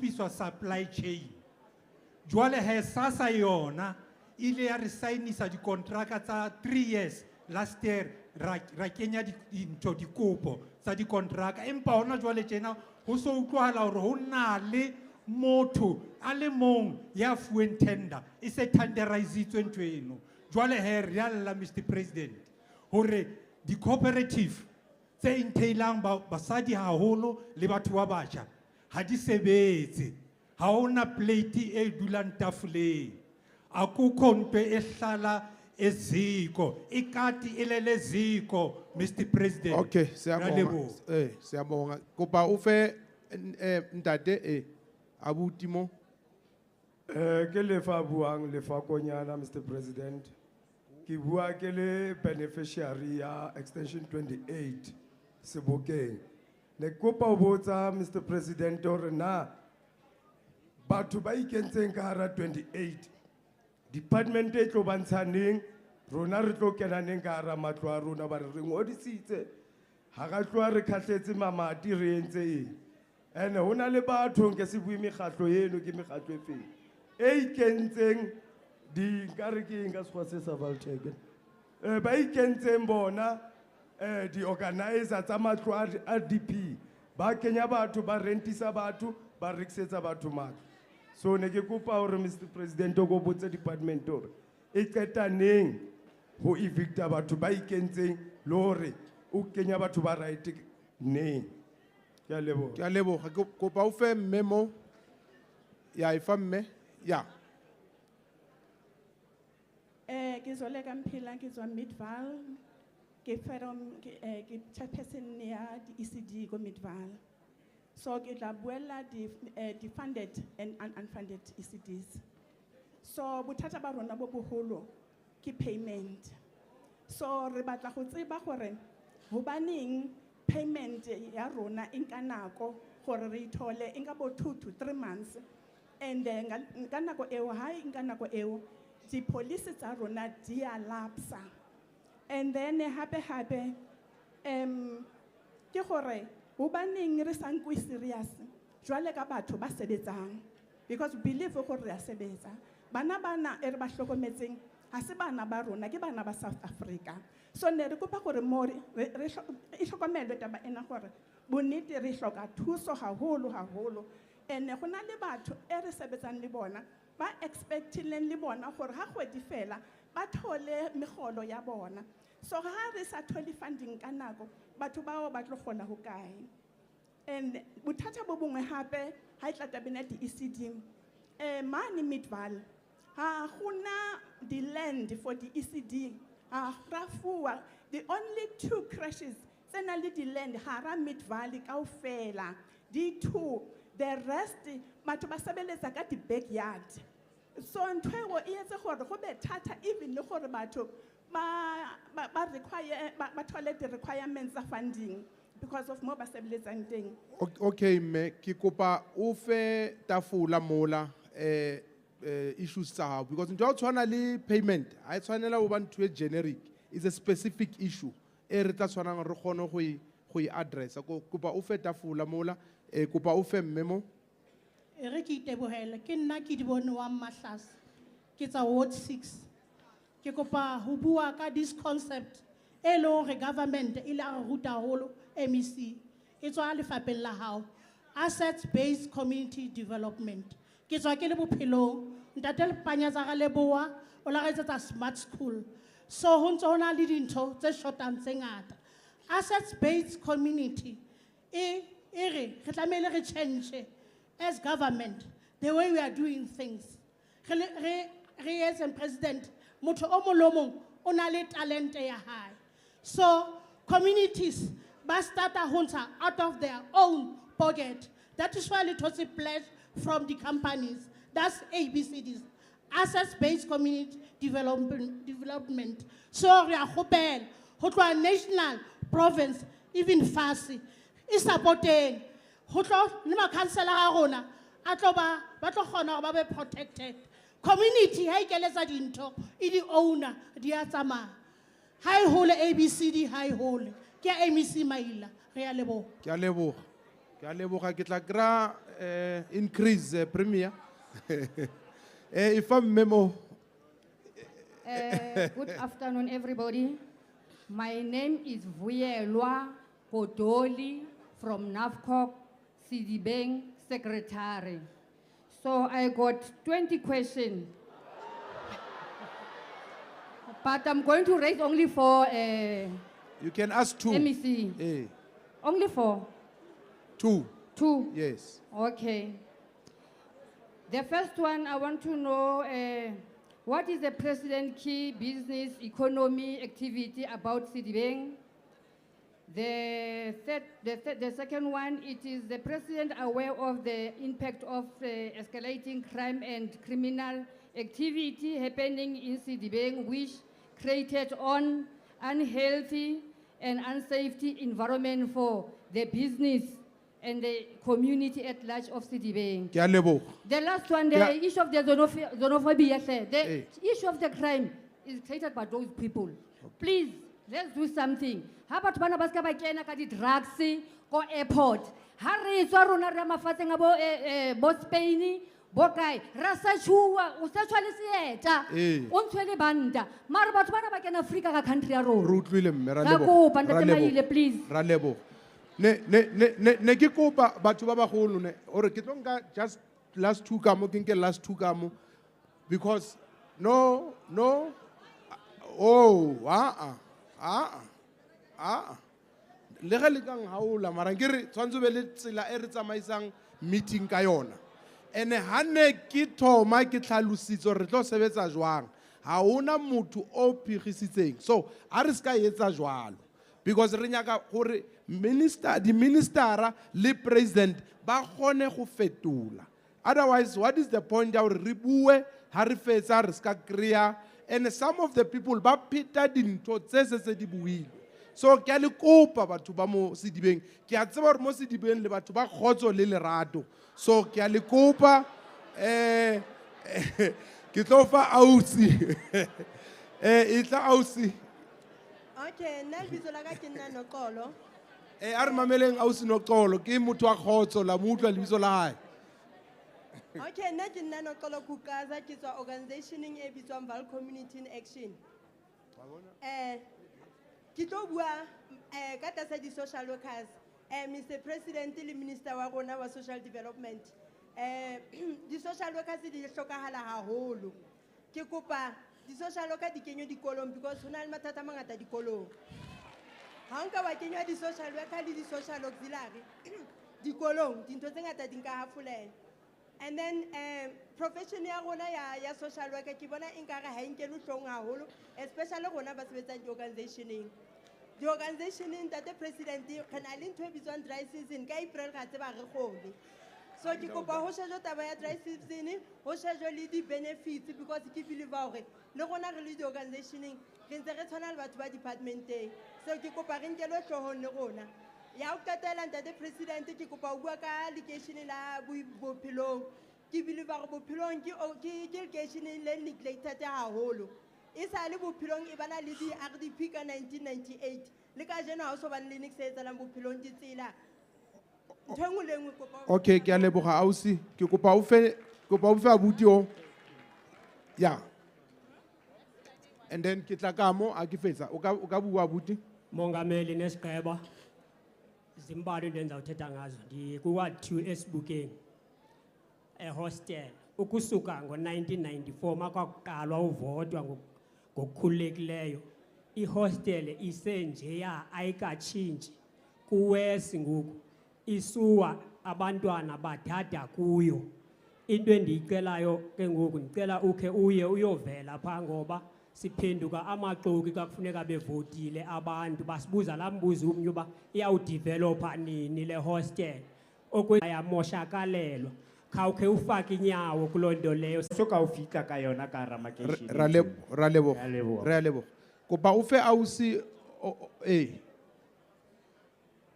piswa supply chain. Jwale he sasa yona, ile ya resignisa di kontraka tsa 3 years, last year, ra kenya into di kopo, sa di kontraka. Empa hona jwale tjena, ho so utlwahala hore ho na le motho, a le mong, ya fuweng tender, e se tenderizitswe ntho eno. Jwale he re alla Mr. President, hore di cooperative, tse entailang basadi haholo le batho ba batjha, ha di sebetse. Ha hona plate e dulang tafoleng. Akukho nto e hlala eziko. Ikati elele ziko, Mr. President. Okay, siyabonga. Siyabonga. Kopa ufe ntate abutimo. Ke lefa buang lefa konyana Mr. President. Ki bua ke le beneficiary ya extension 28 Sebokeng. Ne kopa ho botsa Mr. President hore na batho ba ikentseng ka hara 28 department e tlo bantshaneng rona re tlo kenaneng ka hara matlo a rona ba re ngodisitse ha ga tloa re khatletse mamati re entse eng ene hona le batho nke se bui mekgatlo eno ke mekgatlo e feng e ikentseng di nkare ke eng ka sekgwa se sa Valtech ba ikentseng bona di organizer tsa matlo a DP ba kenya batho ba rentisa batho ba rekisetsa batho matlo. So ne ke kopa hore Mr. President o go botse department hore e qeta neng ho evicta batho ba ikentseng le hore o kenya batho ba right neng. Ke a leboha. Ke a leboga. Kopa o fe memo ya ifa mme ya. Ke zole ka mphila ke tswa Vaal ke from ke chairperson ya di ECD go Vaal. So ke tla buela di funded and unfunded ECDs. So bothata ba rona bo boholo ke payment. So re batla go tseba gore hobaneng payment ya rona e nka nako gore re ithole e nka bo 2 to 3 months and nka nako eo ha e nka nako eo di police tsa rona di a lapsa. And then hape ke gore hobaneng re sa nkwe serious jwale ka batho ba sebetsang because we believe gore re a sebetsa bana e re ba hlokometseng ha se bana ba rona ke bana ba South Africa. So ne re kopa gore mo re hlokomelwe taba ena gore bonnete re hloka thuso haholo and go na le batho e re sebetsang le bona ba expecting le bona gore ha kgwedi fela ba thole megolo ya bona. So ha re sa thole funding ka nako batho bao ba tlo kgona ho kae. And bothata bo bongwe hape ha e tla tabena di ECD mane Vaal ha gona the land for the ECD rafuwa the only 2 crashes tsena le di land hara Vaal kaofela di 2 the rest batho ba sebeletsa ka di backyard. So ntwe e etse gore go be thata even le gore batho ba require ba thole the requirements of funding because of mo ba sebeletsang teng. Okay me ke kopa o fe tafula mola issues tsa hao because ntwa tshwana le payment ha e tshwanela ho ba ntwe generic is a specific issue e re tla tshwanang re kgone go e address kopa o fe tafula mola kopa o fe memo re ke itebohela ke nna ke di bone wa Mahlas ke tsa ward 6 ke kopa ho bua ka this concept e lo re government e la re ruta holo MEC e tswa le fapeng la hao asset based community development ke tswa ke le bophelong ntate le panya tsa ga leboa o la ga smart school so ho ntse hona le dintho tse shotang tse ngata asset based community e re tlamehile re change as government the way we are doing things re as president motho o molomong o na le talente ya hae. So communities ba start hunter out of their own pocket. That is why it was a pledge from the companies. That's ABCDs, assets-based community development. So we are hoping, national, province, even FASI, is supporting. Nima councillor Arona, Atoba, Batlohona, Babe protected. Community, high keleza dinto, idi owner, diatama. High hole ABCD, high hole. Kia MEC maila, realebo. Ke a leboga ke tla kra increase premier. If I'm memo, Good afternoon, everybody. My name is Vuyelwa Kodoli from NAVCOC, Sedibeng Secretary. So I got 20 questions. But I'm going to raise only for you can ask two. MEC. Eh, Only for two, two. yes. Okay. The first one, I want to know what is the president key business economy activity about Sedibeng? The second one, it is the president aware of the impact of escalating crime and criminal activity happening in Sedibeng, which created an unhealthy and unsafe environment for the business and the community at large of Sedibeng. Ke a leboga. The last one, the Yeah. issue of the xenophobia, sir. The Eh. issue of the crime is created by those people. Please, let's do something. How about bana ba ska ba kena ka di-drugs ko airport? Ha re tswa rona re mafatsheng a bo Spain, bo kae, ra search-uwa, o search-wa le seeta, Eh. o ntshwe le banta. Mara batho bana ba kena Afrika ka country ya rona. Re utlwile mme, ra Ra leboga, kopa, ra Ntate leboga, Maile, please. ra leboga. Ne ke kopa batho ba bagolo ne ore ke tlo nka just last two kamo ke nke last two kamo because no oh le ge le kang haola mara ke re tshwanetse be le tsela e re tsamaisang meeting ka yona ene ha ne ke thoma ke tlhalositse re tlo sebetsa jwang ha ona motho o phigisitseng so a re ska etsa jwalo because re nyaka gore di ministera le president ba gone go fetola otherwise what is the point ya gore re bue ha re fetsa re ska krea and some of the people ba pheta dintho tse se di buile so ke a le kopa batho ba mo Sedibeng ke a tseba gore mo Sedibeng le batho ba khotso le lerato so ke a le kopa ke tlo fa ausi e tla ausi Okay, nna lebitso la ka ke nna Noqolo. a re mameleng ausi Noqolo ke motho wa khotso la mo utlwa lebitso la hae Okay, nna ke nna Noqolo Kukaza ke tswa organisationeng e bitswang Vaal Community in Action. Ke tlo bua ka tlasa di-social workers, Mr. President le Minister wa rona wa Social Development. Di-social workers di hlokahala haholo. Ke kopa di-social worker di kenywe dikolong because ho na le mathata a mangata dikolong. Ha nka wa kenywa di-social worker le di-social auxiliary dikolong, dintho tse ngata di nka hafoleha. And then profession ya rona ya social worker ke bona e nkare ha e nkele hlong haholo, especially rona ba sebetsang di-organisationeng. Di-organisationeng, Ntate President, re na le ntho e bitswang dry season, ka April ra tseba re kgole. So ke kopa ho shejwe taba ya dry season, ho shejwe le di-benefits because ke believe hore le rona re le di-organisationeng re ntse re tshwana le batho ba departmenteng. So ke kopa re nkelwe hloohong le rona. Ya ho qetela, Ntate President, ke kopa ho bua ka lekeishene la bophelong. Ke believe hore bophelong ke lekeishene le neglected haholo. E sa le bophelong e bana le di-RDP ka 1998 le ka jeno ha o so bane le niks e etsalang bophelong di tsela. Okay, ke a leboga ausi ke kopa o fe abuti o yeah and then ke tla ka mo a ke fetsa o ka bua abuti Mongameli nesigqeba zimbalwa into endizawuthetha ngazo ndikuwa 2 esibukeni ehostel ukusuka ngo1994 makwakuqalwa uvotwa ngokukhululekileyo ihostel isenjeya ayikatshintshi kuwesi ngoku isuwa abantwana badada kuyo into endiyicelayo ke ngoku ndicela ukhe uye uyovela pha ngoba siphenduka amaxoki kakufuneka bevotile abantu basibuza laa mbuzo umnye uba iyawudivelopha nini le hostel okuyamoshakalelwa khawukhe ufake inyawo kuloo nto leyo soka ufika ka yona ka ramakeishene ra leboga kopa o fe ausi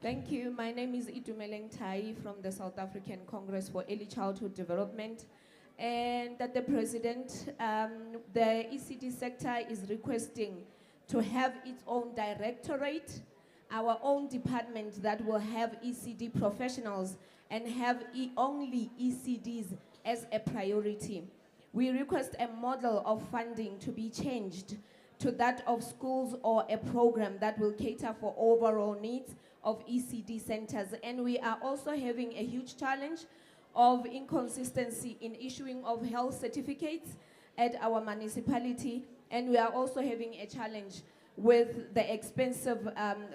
Thank you. My name is Itumeleng Tai from the South African Congress for Early Childhood Development. And that the President, the ECD sector is requesting to have its own directorate, our own department that will have ECD professionals and have only ECDs as a priority. We request a model of funding to be changed to that of schools or a program that will cater for overall needs of ECD centers. And we are also having a huge challenge of inconsistency in issuing of health certificates at our municipality. And we are also having a challenge with the expensive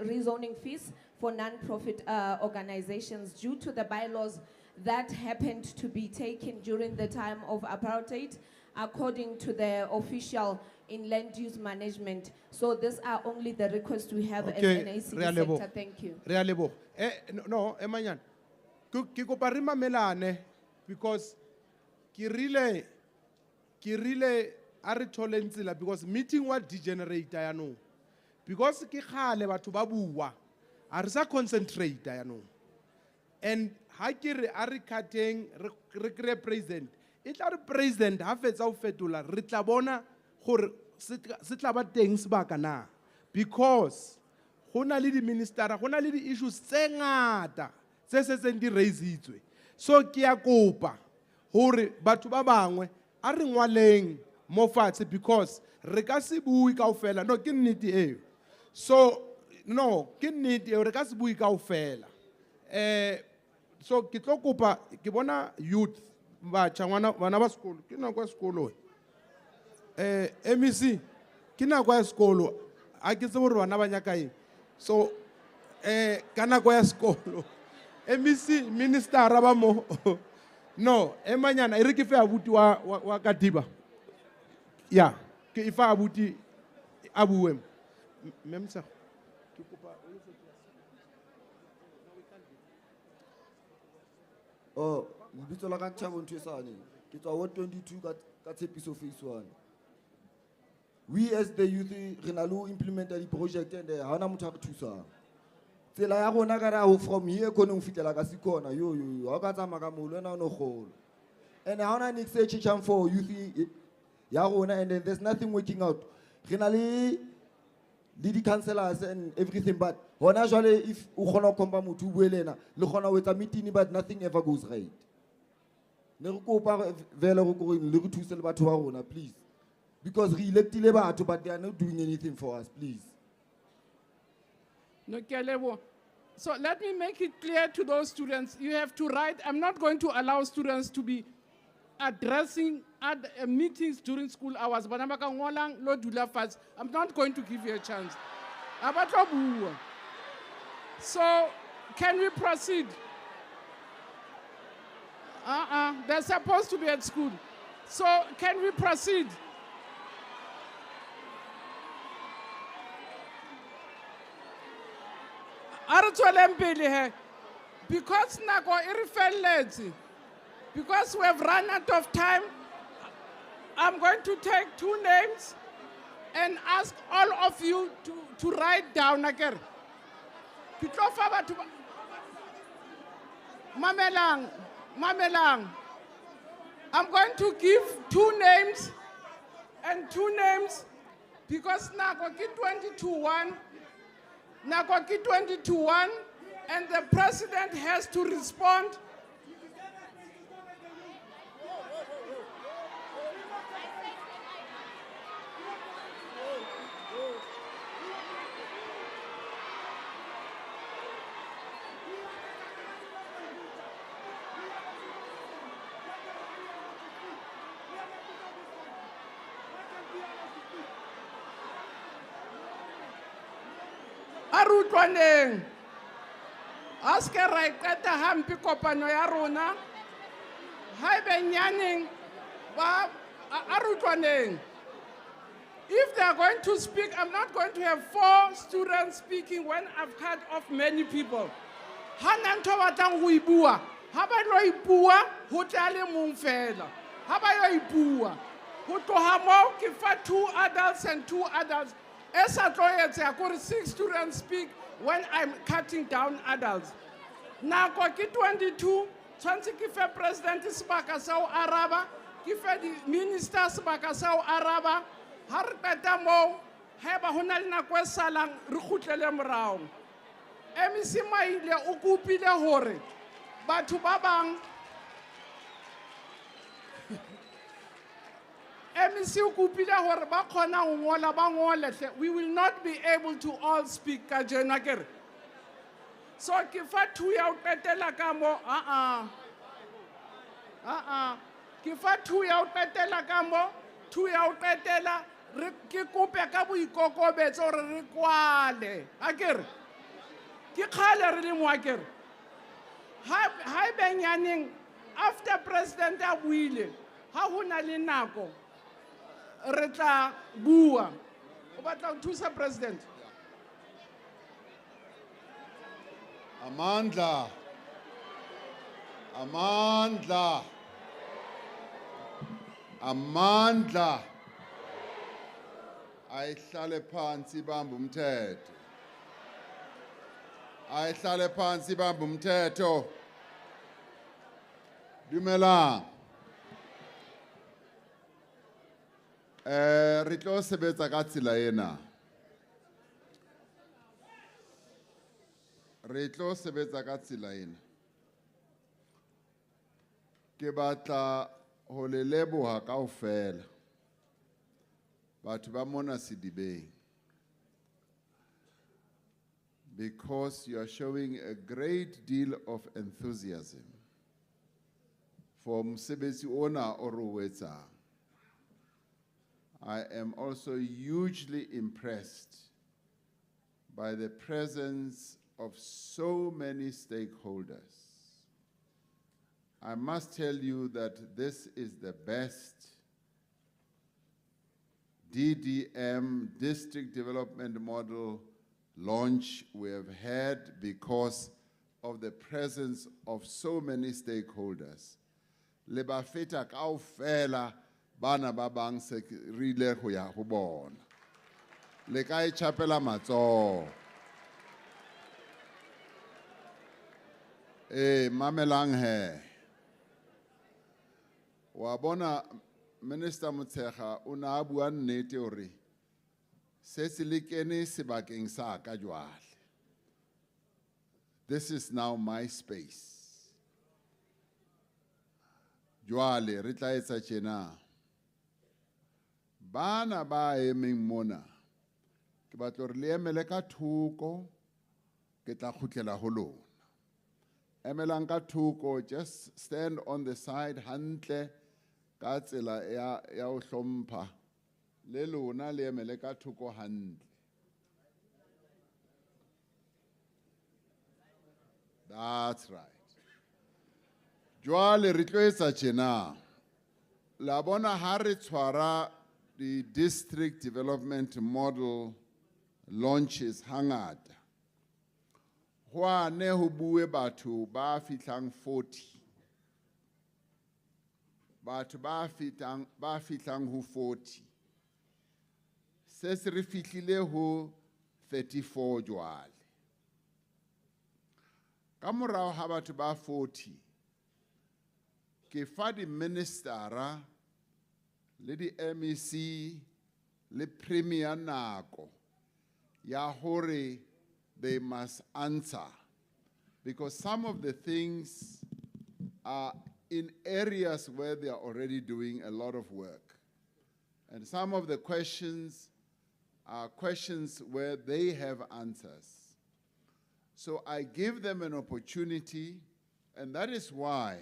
rezoning fees for non-profit organizations due to the bylaws that happened to be taken during the time of apartheid, according to the official in land use management. So these are only the requests we have as an ACD sector. Thank you. Realebo. No, Emanyan. Ki kopa re mamelane because ki rile a re thole ntsela because meeting wa degenerate ya no. Because ki khale batho ba bua. A re sa concentrate ya no. And ha ke re a re khateng re kre president. E tla re president ha fetsa o fetola re tla bona gore se tla ba teng sebaka na. Because go na le di minister, go na le di issues tse ngata tse setseng di raisitswe. So ke ya kopa gore batho ba bangwe a re ngwaleng mo fatshe because re ka se bui kaofela. No ke nnete eo. So no ke nnete eo re ka se bui kaofela. So ke tlo kopa ke bona youth ba bana ba sekolo ke nako ya sekolo MEC ke nako ya sekolo a ke tse gore bana ba nyaka eng. So ka nako ya sekolo MEC minister ba mo no emanyana e re ke fe abuti wa Kadiba ya ke ifa abuti abuwem memsa ke kopa oh Imbizo la ka Thabo Ntwesane ke tswa Ward 22 ka Tshepiso phase 1. We as the youth re na lo implement di project and ha ona motho a re thusa tsela ya rona ka ra from here kone o fitela ka sikona yo ha ka tsama ka molo na no golo and ha ona next chance for youth ya rona and then there's nothing working out re na le di councillors and everything but hona jwale if o khona kompa motho o buelena le khona o etsa meeting but nothing ever goes right. Ne re kopa vele go go le re thuse le batho ba rona please because re electile batho but they are not doing anything for us please. No, so let me make it clear to those students, you have to write. I'm not going to allow students to be addressing at meetings during school hours. But I'm not going to give you a chance. So, can we proceed? They're supposed to be at school. So, can we proceed? Because because we have run out of time, I'm going to take 2 names and ask all of you to write down again. Mamelang. I'm going to give 2 names and 2 names because Nagoki 22-1. Nagoki 22-1, and the president has to respond. Arutwaneng aske ra iqeta hampi kopano ya rona ha be nyaneng ba arutwaneng. If they are going to speak, I'm not going to have 4 students speaking when I've cut off many people. Hananto batlang go ibua ha ba lo ibua ho tlale mong fela ha ba yo ibua ho tloha mo ke fa 2 adults and 2 adults. 6 students speak when I'm cutting down adults. Now, 22, tshwantse ke fe president sebaka sa o araba, ke fe di minister sebaka sa o araba, ha re qeta mo haeba hona le nako e salang re kgutlele morao. MEC Maile o kopile hore batho ba bang MEC o kopile hore ba khona ho ngola ba ngole hle. We will not be able to all speak ka jena kere. So ke fa thu ya o qetela ka mo ke fa thu ya o qetela ka mo thu ya o qetela re ke kope ka boikokobetso hore re kwale akere ke khale re le mo akere ha benyaneng after president a buile ha hona le nako re tla bua o batla ho thusa president Amandla. Amandla. Amandla. Ayihlale phansi bamba umthetho. Ayihlale phansi bamba umthetho. Dumelang. Re tlo sebetsa ka tsela ena. Re tlo sebetsa ka tsela ena. Ke batla ho le leboha kaofela. Batho ba mona Sedibeng. Because you are showing a great deal of enthusiasm for mosebetsi ona o re o etsang. I am also hugely impressed by the presence of so many stakeholders. I must tell you that this is the best DDM, District Development Model, launch we have had because of the presence of so many stakeholders. Le ba feta kaofela bana ba bang se rile ho ya ho bona. Le ka e chapela matsoho. Mamelang he. Wa bona Minister Motshekga o na bua nnete hore se se le kene sebakeng sa ka jwale. This is now my space. Jwale re tla etsa tjena. Bana ba emeng mona ke batla hore le emele ka thoko ke tla khutlela ho lona. Emelang ka thoko, just stand on the side hantle ka tsela ya o hlompha le lona le emele ka thoko hantle. That's right. Jwale re tlo etsa tjena. La bona ha re tshwara the district development model launches hangata. Hwane ho bue batho ba fitlang 40. Batho ba fitlang ho 40. Se se re fihlile ho 34 jwale. Ka morao ha batho ba 40 ke fa di ministera le di MEC le premier nako ya hore they must answer, because some of the things are in areas where they are already doing a lot of work, and some of the questions are questions where they have answers. So I give them an opportunity, and that is why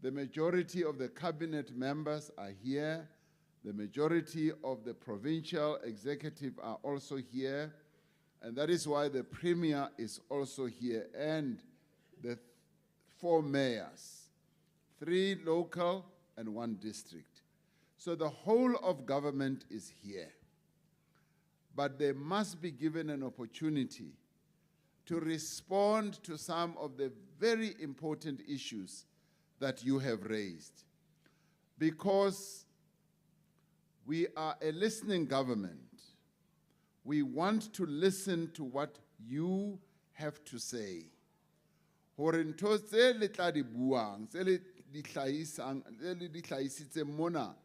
the majority of the cabinet members are here. The majority of the provincial executive are also here. And that is why the premier is also here, and the 4 mayors, 3 local and 1 district. So the whole of government is here. But they must be given an opportunity to respond to some of the very important issues that you have raised. Because we are a listening government, we want to listen to what you have to say. Hore ntho tse le tla di buang, tse le di hlahisang, le di hlahisitse mona,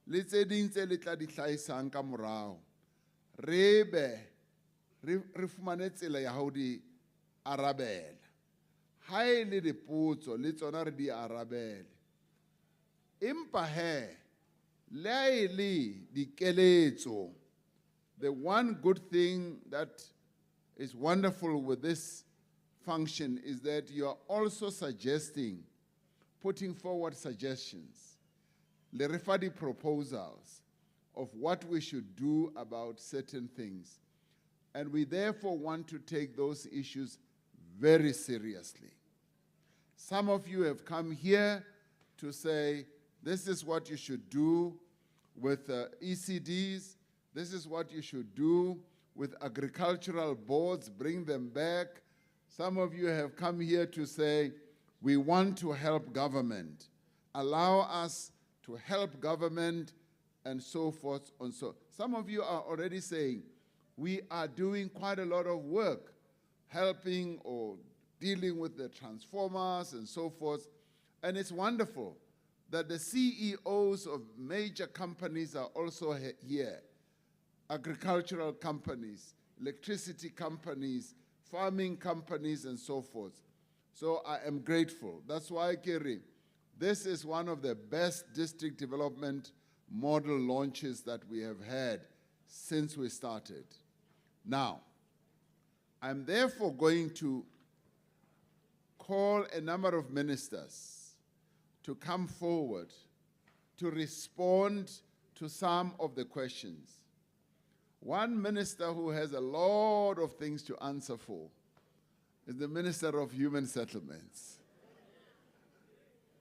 le tse ding tse le tla di hlahisang ka morao. Re fumane tsela ya ho di arabela. ha e le dipotso le tsona re di arabele. Empa he, le ha e le dikeletso, the one good thing that is wonderful with this function is that you are also suggesting, putting forward suggestions, le re fa proposals of what we should do about certain things. And we therefore want to take those issues very seriously. Some of you have come here to say, this is what you should do with ECDs, this is what you should do with agricultural boards, bring them back. Some of you have come here to say, we want to help government. Allow us to help government and so forth and so. Some of you are already saying, we are doing quite a lot of work, helping or dealing with the transformers and so forth. And it's wonderful that the CEOs of major companies are also here. Agricultural companies, electricity companies, farming companies, and so forth. So I am grateful. That's why, Kerry, this is one of the best district development model launches that we have had since we started. Now, I'm therefore going to call a number of ministers to come forward to respond to some of the questions. One minister who has a lot of things to answer for is the Minister of Human Settlements.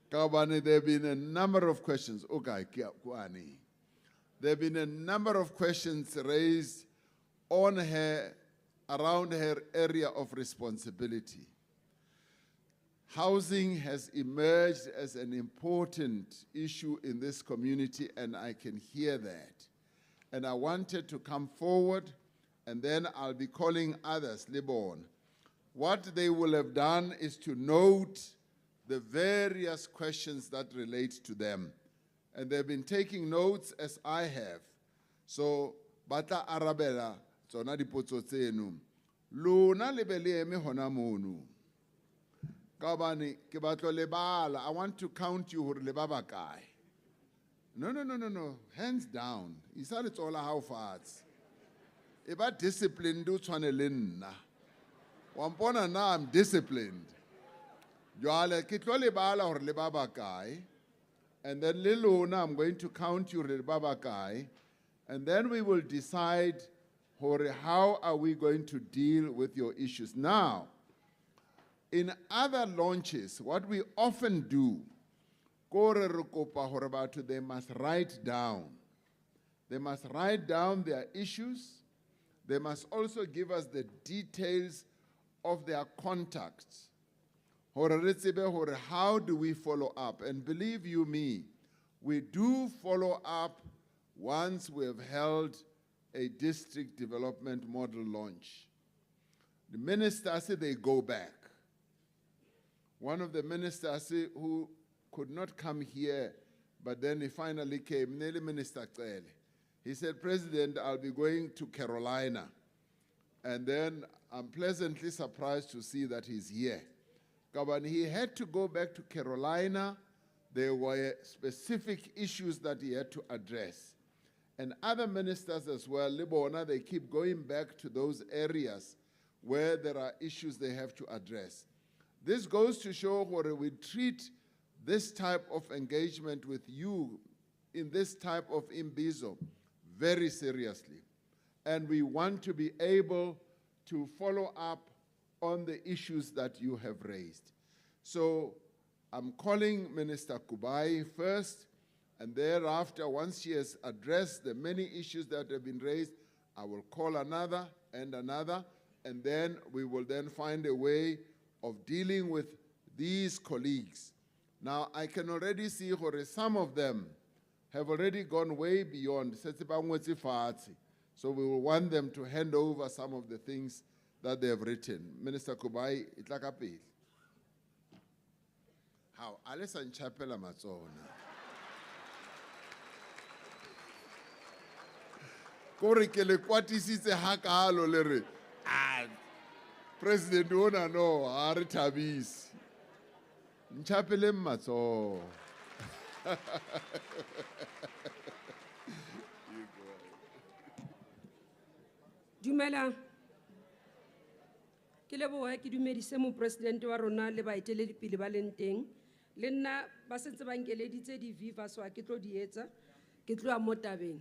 Kawabani, there have been a number of questions. Okay, Kwani. There have been a number of questions raised on her, around her area of responsibility. Housing has emerged as an important issue in this community, and I can hear that. And I wanted to come forward, and then I'll be calling others, Libon. What they will have done is to note the various questions that relate to them. And they've been taking notes as I have. So, Bata Arabella, tsona dipotso tseno. Lona le be le eme hona mono. Ka hobane ke batla lebala, I want to count you hore le ba bakae. No. Hands down. Isa le tsola how fast. Eba disciplined do tshwane le nna. Wampona now I'm disciplined. Jwale ke tlo lebala hore le ba bakae. And then le lona I'm going to count you le ba bakae. And then we will decide how are we going to deal with your issues. Now, in other launches, what we often do, they must write down. They must write down their issues. They must also give us the details of their contacts. How do we follow up? And believe you me, we do follow up once we have held a district development model launch. The ministers say they go back. One of the ministers who could not come here, but then he finally came, Minister Cele. He said, President, I'll be going to Carolina. And then I'm pleasantly surprised to see that he's here. When he had to go back to Carolina, there were specific issues that he had to address. And other ministers as well, Libona, they keep going back to those areas where there are issues they have to address. This goes to show where we treat this type of engagement with you in this type of Imbizo very seriously. And we want to be able to follow up on the issues that you have raised. So I'm calling Minister Kubai first, and thereafter, once she has addressed the many issues that have been raised, I will call another, and then we will then find a way of dealing with these colleagues. Now, I can already see where some of them have already gone way beyond. So we will want them to hand over some of the things that they have written. Minister Kubai, itlakapi. How? Alison Chapel Amazona. Kore ke le kwatisitse hakalo le re President ona no, ha re thabisi. Nchapele matso. Dumela. Ke leboha ke dumedise mo president wa rona le baeteledipele ba leng teng. Le nna ba sentse ba nkeleditse di-viva so a ke tlo di etsa ke tloa mo tabeng.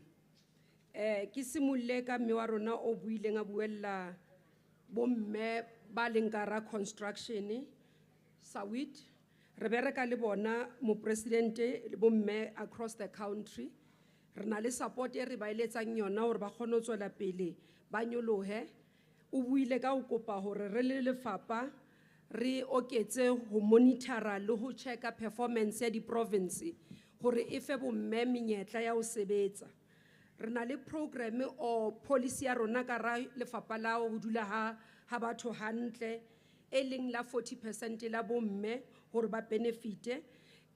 Ke simolle ka mme wa rona o buileng a buella bomme ba leng ka ra construction Sawit. Re bereka le bona mo presidente le bomme across the country. Re na le support e re ba eletsang yona hore ba kgone ho tswela pele ba nyolohe. O buile ka ho kopa hore re le lefapha re oketse ho monitora le ho checka performance ya di province hore e fe bomme menyetla ya ho sebetsa. Re na le program o policy ya rona ka ra lefapha la ho dula ha batho hantle e leng la 40% la bomme hore ba benefite.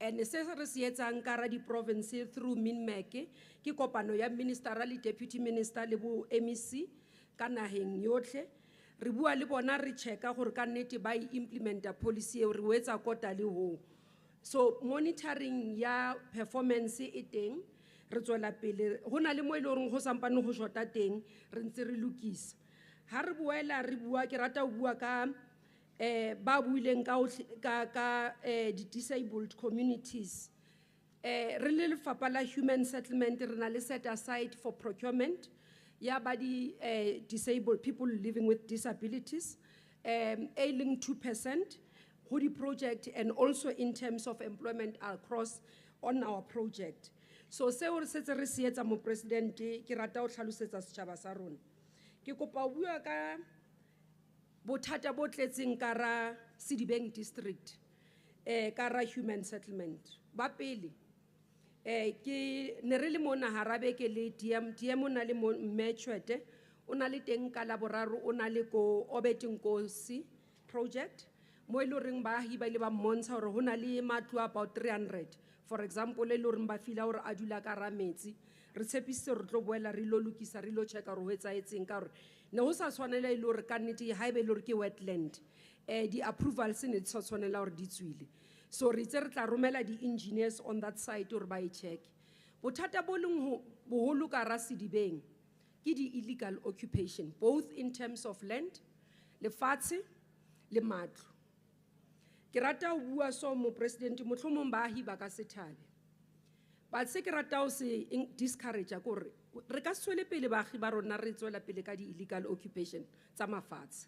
And se re se etsang ka ra di province through Minmec ke kopano ya minister le deputy minister le bo MEC ka naheng yotlhe. Re bua le bona re checka gore ka nnete ba implementa policy e re o etsa kota le ho. So monitoring ya performance e teng re tswela pele ho na le mo ile hore go sampane go shota teng re ntse re lokisa. Ha re boela re bua ke rata ho bua ka ba buileng ka di disabled communities. Re le lefapha la human settlement re na le set aside for procurement ya ba di disabled people living with disabilities ailing 2% ho di project and also in terms of employment across on our project. So se o setse re se etsa mo president ke rata ho tlhalosetsa setjhaba sa rona. Ke kopa ho bua ka bothata bo tletseng ka ra Sedibeng district ka ra human settlement. Ba pele ke ne re le mona harabe ke le DM o na le Mechwete o na le teng ka laboraro o na le ko Obetinkosi project mo ile reng baahi ba ile ba mmontsha hore ho na le matlo about 300 for example le reng ba fila hore a dula ka ra metsi re tshepisitse re tlo boela re lo lokisa re lo checka hore ho etsa etseng ka hore ne ho sa tshwanela ile hore ka nnete ha ebe ile hore ke wetland di approvals ne di sa tshwanela hore di tswile. So re tse re tla romela di engineers on that side hore ba e check. Bothata bo leng boholo ka ra Sedibeng ke di illegal occupation both in terms of land lefatshe le matlo. Ke rata ho bua so mo president mohlomong baahi ba ka se thabe. Ba se ke rata ho se discourage gore re ka swele pele baagi ba rona re tswela pele ka di illegal occupation tsa mafatshe.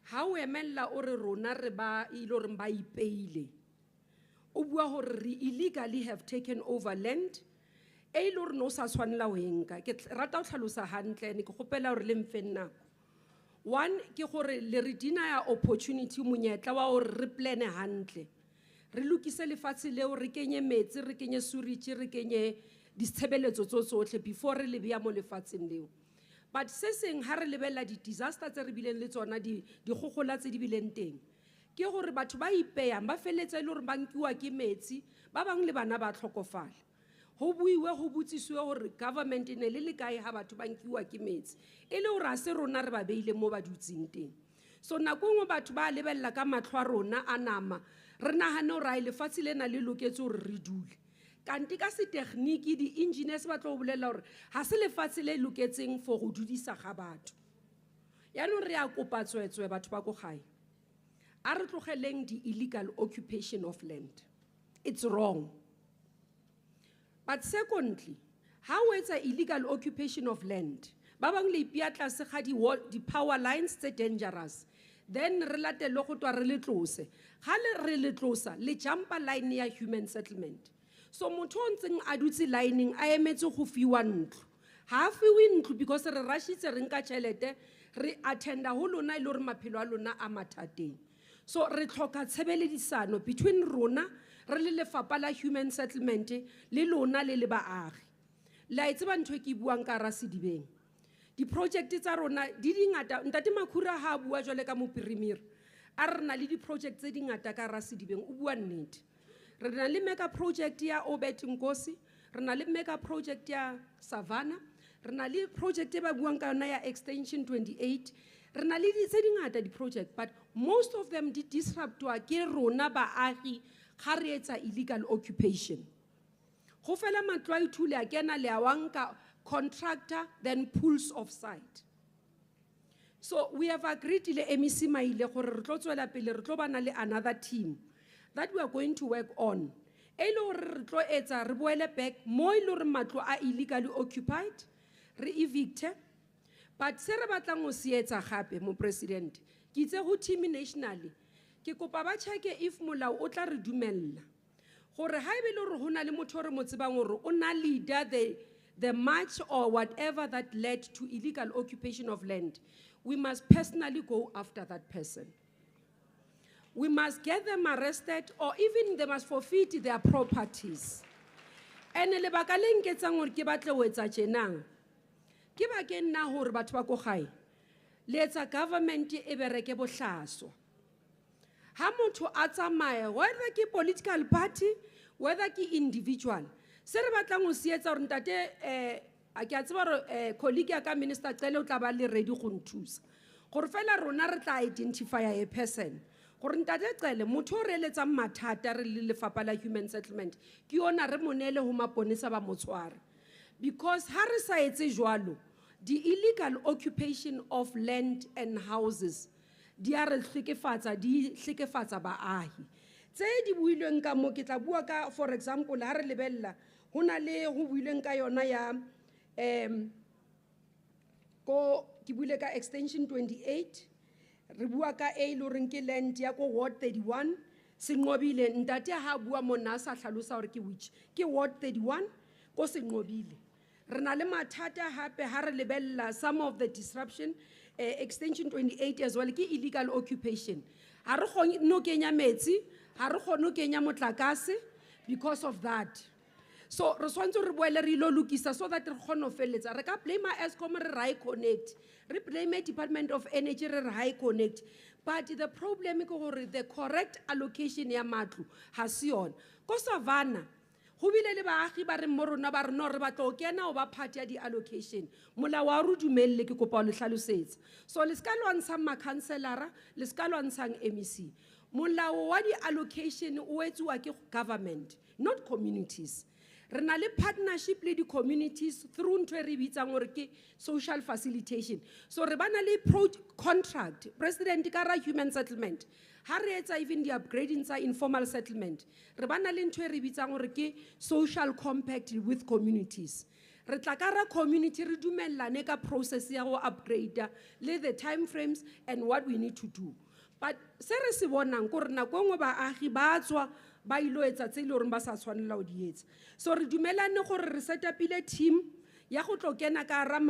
Ha o emella o re rona re ba ile hore ba ipeile o bua hore re illegally have taken over land e ile hore no sa tshwanela ho enka. Ke rata ho tlhalosa hantle ne ke gopela hore le mfeng nako. One ke gore le re dina opportunity monyetla wa hore re plan hantle re lokise lefatshe leo re kenye metsi re kenye sewage re kenye ditshebeletso tsohle before re le bea mo lefatsheng leo. But se seng ha re lebella di disaster tse re bileng le tsona di gogola tse di bileng teng ke gore batho ba ipeyang ba feletse ile hore ba nkiwa ke metsi ba bang le bana ba tlhokofala. Ho buiwe ho butsiswe hore government ne le kae ha batho ba nkiwa ke metsi e le hore a se rona re ba beile mo ba dutseng teng. So nakongwe batho ba lebella ka matlho a rona a nama re nahane hore a lefatshe lena le loketse hore re dule. Kanti ka se technique di engineers ba tlo bolela hore ha se lefatshe le loketseng for go dudisa ga batho. Yaanong re a kopa tswetswe batho ba go gae a re tlogeleng di illegal occupation of land. It's wrong. But secondly, how is a illegal occupation of land? Ba bang le ipiatla se ga di power lines tse dangerous. Then re latelo go twa re le tlose. Ha le re le tlosa le jumpa line ya human settlement. So motho o ntseng a dutse lining a emetse go fiwa ntlo. Ha fiwe ntlo because re rashitse re nka tšhelete re attenda ho lona ile hore maphelo a lona a mathateng. So re tlhoka tshebeledisano between rona re le lefapha la human settlement le lona le baagi. La itse ba ntho ke buang ka ra Sedibeng. Di project tsa rona di dingata ntate Makhura ha bua jwale ka mopirimiri. A re na le di project tse dingata ka ra Sedibeng o bua nnete. Re na le mega project ya Obetinkosi, re na le mega project ya Savannah, re na le project e ba buang ka yona ya extension 28, re na le tse dingata di-project, but most of them di disruptwa ke rona baagi ga re etsa illegal occupation. Go fela matlo a ithule a kena le a wanka contractor, then pulls off site. So we have agreed le MEC maile gore re tlo tswela pele re tlo bana le another team that we are going to work on. E le gore re tlo etsa re boele back mo e le gore matlo a illegally occupied, re evicte. But se re batlang go se etsa gape mo president, ke itse go team nationally, ke kopa ba check if molao o tla re dumella. Gore ha e be le gore go na le motho re mo tsebang gore o na leader the march or whatever that led to illegal occupation of land, we must personally go after that person. We must get them arrested, or even they must forfeit their properties. And lebaka le nketsang gore ke batle ho etsa tjenang, ke ba ke nna gore batho ba go gae le etsa government e bereke bohlaswa. Ha motho a tsamaya, whether ke political party, whether ke individual, se re batlang ho se etsa gore ntate a ke a tseba gore colleague ya ka minister Cele o tla ba le ready go nthusa gore fela rona re tla identify a person gore ntate Cele motho o re eletsang mathata re le lefapha la human settlement ke yona re monele ho maponesa ba motsware, because ha re sa etse jwalo the illegal occupation of land and houses di a re hlekefatsa baahi tse di builweng ka mo ke tla bua ka. For example, ha re lebella ho na le ho builweng ka yona ya ko ke buile ka extension 28, re bua ka e le reng ke land ya ko ward 31 Senqobile. Ntate ha bua mona sa hlalosa hore ke which ke ward 31 ko Senqobile. Re na le mathata hape ha re lebella some of the disruption extension 28 as well ke illegal occupation. Ha re kgone no kenya metsi, ha re kgone kenya motlakase because of that. So re swantse re boele re lo lokisa so that re kgone ho feletsa. Re ka blame Eskom re Rai Connect, re blame Department of Energy re Rai Connect, but the problem is gore the correct allocation ya matlu ha se yona. Ko Savannah go bile le baagi ba re mo rona ba re no re batlo kena o ba part ya di allocation, mola wa ru dumelle ke kopa le hlalosetsa. So le ska lwantsha ma councilora, le ska lwantshang MEC. Molao wa di allocation o etsuwa ke government, not communities. Re na le partnership le di communities through ntwe re bitsang gore ke social facilitation. So re bana le contract president ka ra human settlement, ha re etsa even the upgrading sa informal settlement, re bana le ntwe re bitsang gore ke social compact with communities. Re tla ka ra community re dumellane ka process ya go upgrade le the time frames and what we need to do. But se re se bonang gore nako engwe baagi ba tswa ba ilo etsa tse ile gore ba sa tshwanela o di etsa. So re dumelane gore re set up ile team ya go tlo kena ka ra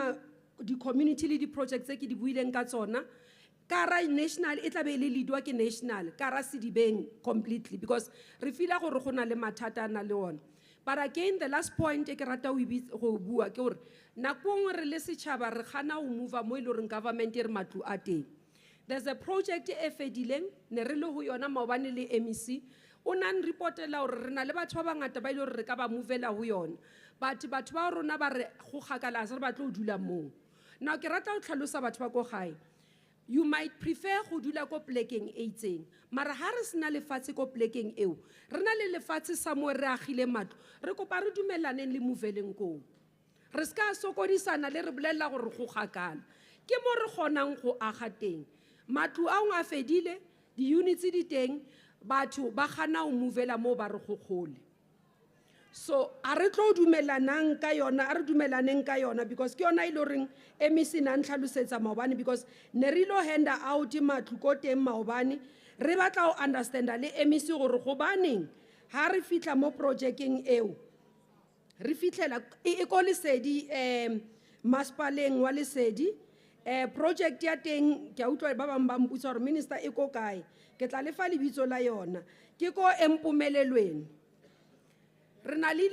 di community le di projects tse ke di buileng ka tsona. Ka ra national e tla be le leadwa ke national, ka ra Sedibeng completely, because re feel gore go na le mathata na le ona. But again, the last point e ke rata go bua ke gore nako engwe re le setšhaba re gana go move mo ile gore government e re matlo a teng. There's a project e fedileng ne re le ho yona maobane le MEC o nan reportela gore re na le batho ba bangata ba ile gore re ka ba movela ho yona, but batho ba rona ba re go gakala se re batlo o dula mo. Now ke rata go tlhalosa batho ba go gae, you might prefer go dula ko plekeng e itseng, mara ha re sena lefatshe ko plekeng eo re na le lefatshe sa mo re agile matlo, re kopa re dumelaneng le moveleng ko. Re ska sokodisana le re bolella gore go gakala ke mo re gonang go aga teng. Matlo a nga fedile, di units di teng, batho ba gana o movela mo ba re go gole. So a re tlo dumelanang ka yona, a re dumelaneng ka yona, because ke yona ile reng MEC na ntlhalosetsa maobane, because ne re lo handa out matlo ko teng maobane re batla o understand le MEC gore go baneng ha re fitla mo projecteng eo re fitlela e ko Lesedi maspaleng wa Lesedi. Project ya teng ke a utlwa ba bang ba mputsa gore minister e ko kae, ke tla lefa lebitso la yona, ke ko Empumelelweni. Re na le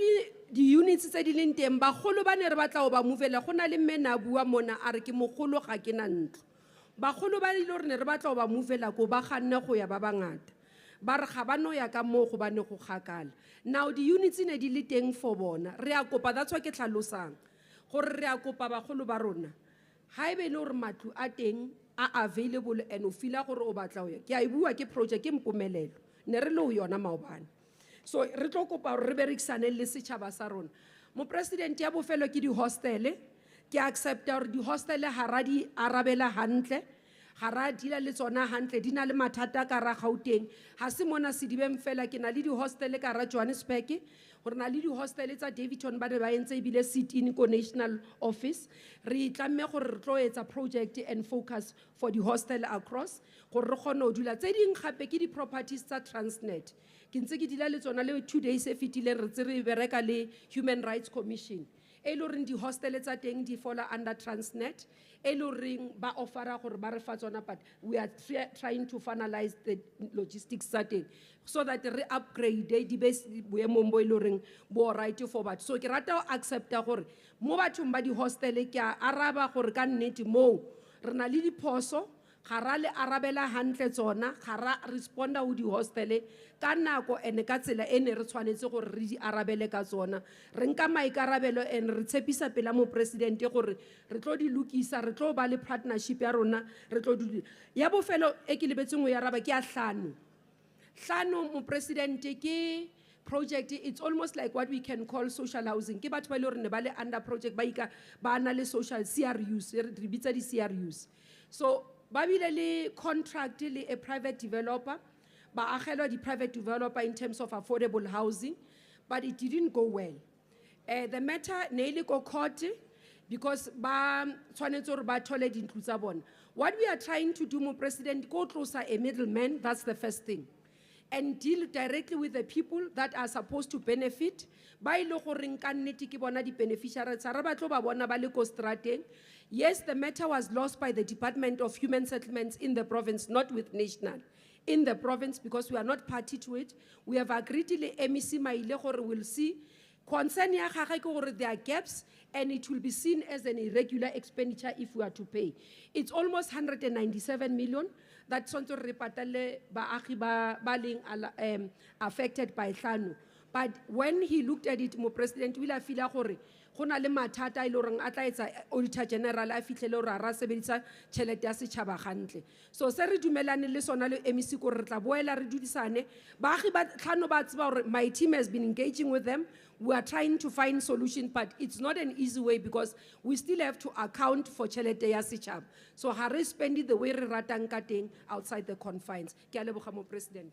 di units tse di leng teng bagolo ba ne re batla go ba movela, go na le mmena bua mona a re ke mogolo ga ke na ntlo. Bagolo ba ile gore ne re batla go ba movela ko ba ganne go ya ba bangata, ba re ga ba no ya ka mo go bane go gakala. Now di units ne di le teng for bona, re a kopa, that's why ke tlhalosang gore re a kopa bagolo ba rona ha e be le gore matlo a teng available and o feel gore o batla ho ya ke a e bua ke project ke mpomelelo ne re le ho yona maobane so re tlo kopa hore re berekisane le setjhaba sa rona mo president ya bofelo ke di hostel ke accepta hore di hostel ha ra di arabela hantle ga ra dila le tsona hantle di na le mathata ka ra Gauteng ha se mona Sedibeng fela ke na le di hostel ka ra Johannesburg gore na le di hostel tsa Davidton ba ba entse ibile sit in ko national office re tlamme gore re tlo etsa project and focus for the hostel across gore re kgone ho dula tse ding gape ke di properties tsa Transnet ke ntse ke dila le tsona le 2 days e fetileng re tsere bereka le Human Rights Commission e lo reng di hostel tsa teng di fola under Transnet e lo reng ba offera gore ba re fa tsona but we are trying to finalize the logistics tsa teng so that re upgrade di be boemong bo e lo reng bo right for batho so ke rata ho accepta gore mo bathong ba di hostel ke a araba gore ka nnete mo re na le diphoso ga ra le arabela hantle tsona ga ra responda ho di hostel ka nako ene ka tsela ene re tshwanetse gore re di arabele ka tsona re nka maikarabelo ene re tshepisa pela mo president gore re tlo di lokisa re tlo ba le partnership ya rona re tlo di ya bofelo e ke lebetseng go ya raba ke a hlano mo president ke project it's almost like what we can call social housing ke batho ba ile re ba le under project ba na le social CRUs re bitsa di CRUs so ba bile le contract le a private developer ba agelwa di private developer in terms of affordable housing but it didn't go well the matter ne ile ko court because ba tshwanetse gore ba thole dintlu tsa bona what we are trying to do mo president go tlosa a middleman that's the first thing and deal directly with the people that are supposed to benefit ba ile goreng ka nnete ke bona di beneficiaries ra ba tlo ba bona ba le ko strateng yes the matter was lost by the Department of Human Settlements in the province not with national in the province because we are not party to it we have agreed le MEC maile gore we'll see concern ya gagwe ke gore there are gaps and it will be seen as an irregular expenditure if we are to pay it's almost 197 million that sonto re patale baagi ba leng affected by hlano but when he looked at it mo president wila fila gore gona le mathata ile reng a tla etsa auditor general a fitlhele gore a ra sebedisa tšhelete ya setšhaba gantle so se re dumelane le sona le MEC gore re tla boela re dudisane baagi ba tlhano ba tseba gore my team has been engaging with them we are trying to find solution but it's not an easy way because we still have to account for tšhelete ya setšhaba so ha re spend the way re ratang ka teng outside the confines ke a leboga mo president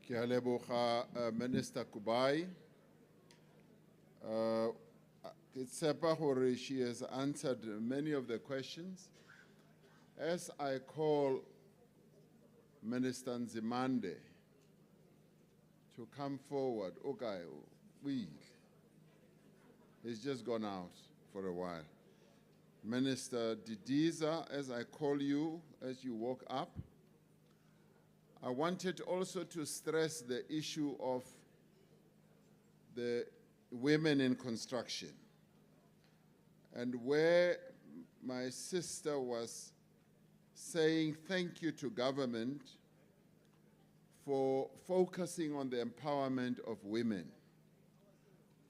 Ke a leboga, Minister Kubai. Ke tshepa gore she has answered many of the questions. As I call Minister Nzimande to come forward, okay, he's just gone out for a while. Minister Didiza, as I call you, as you walk up, I wanted also to stress the issue of the women in construction and where my sister was saying thank you to government for focusing on the empowerment of women.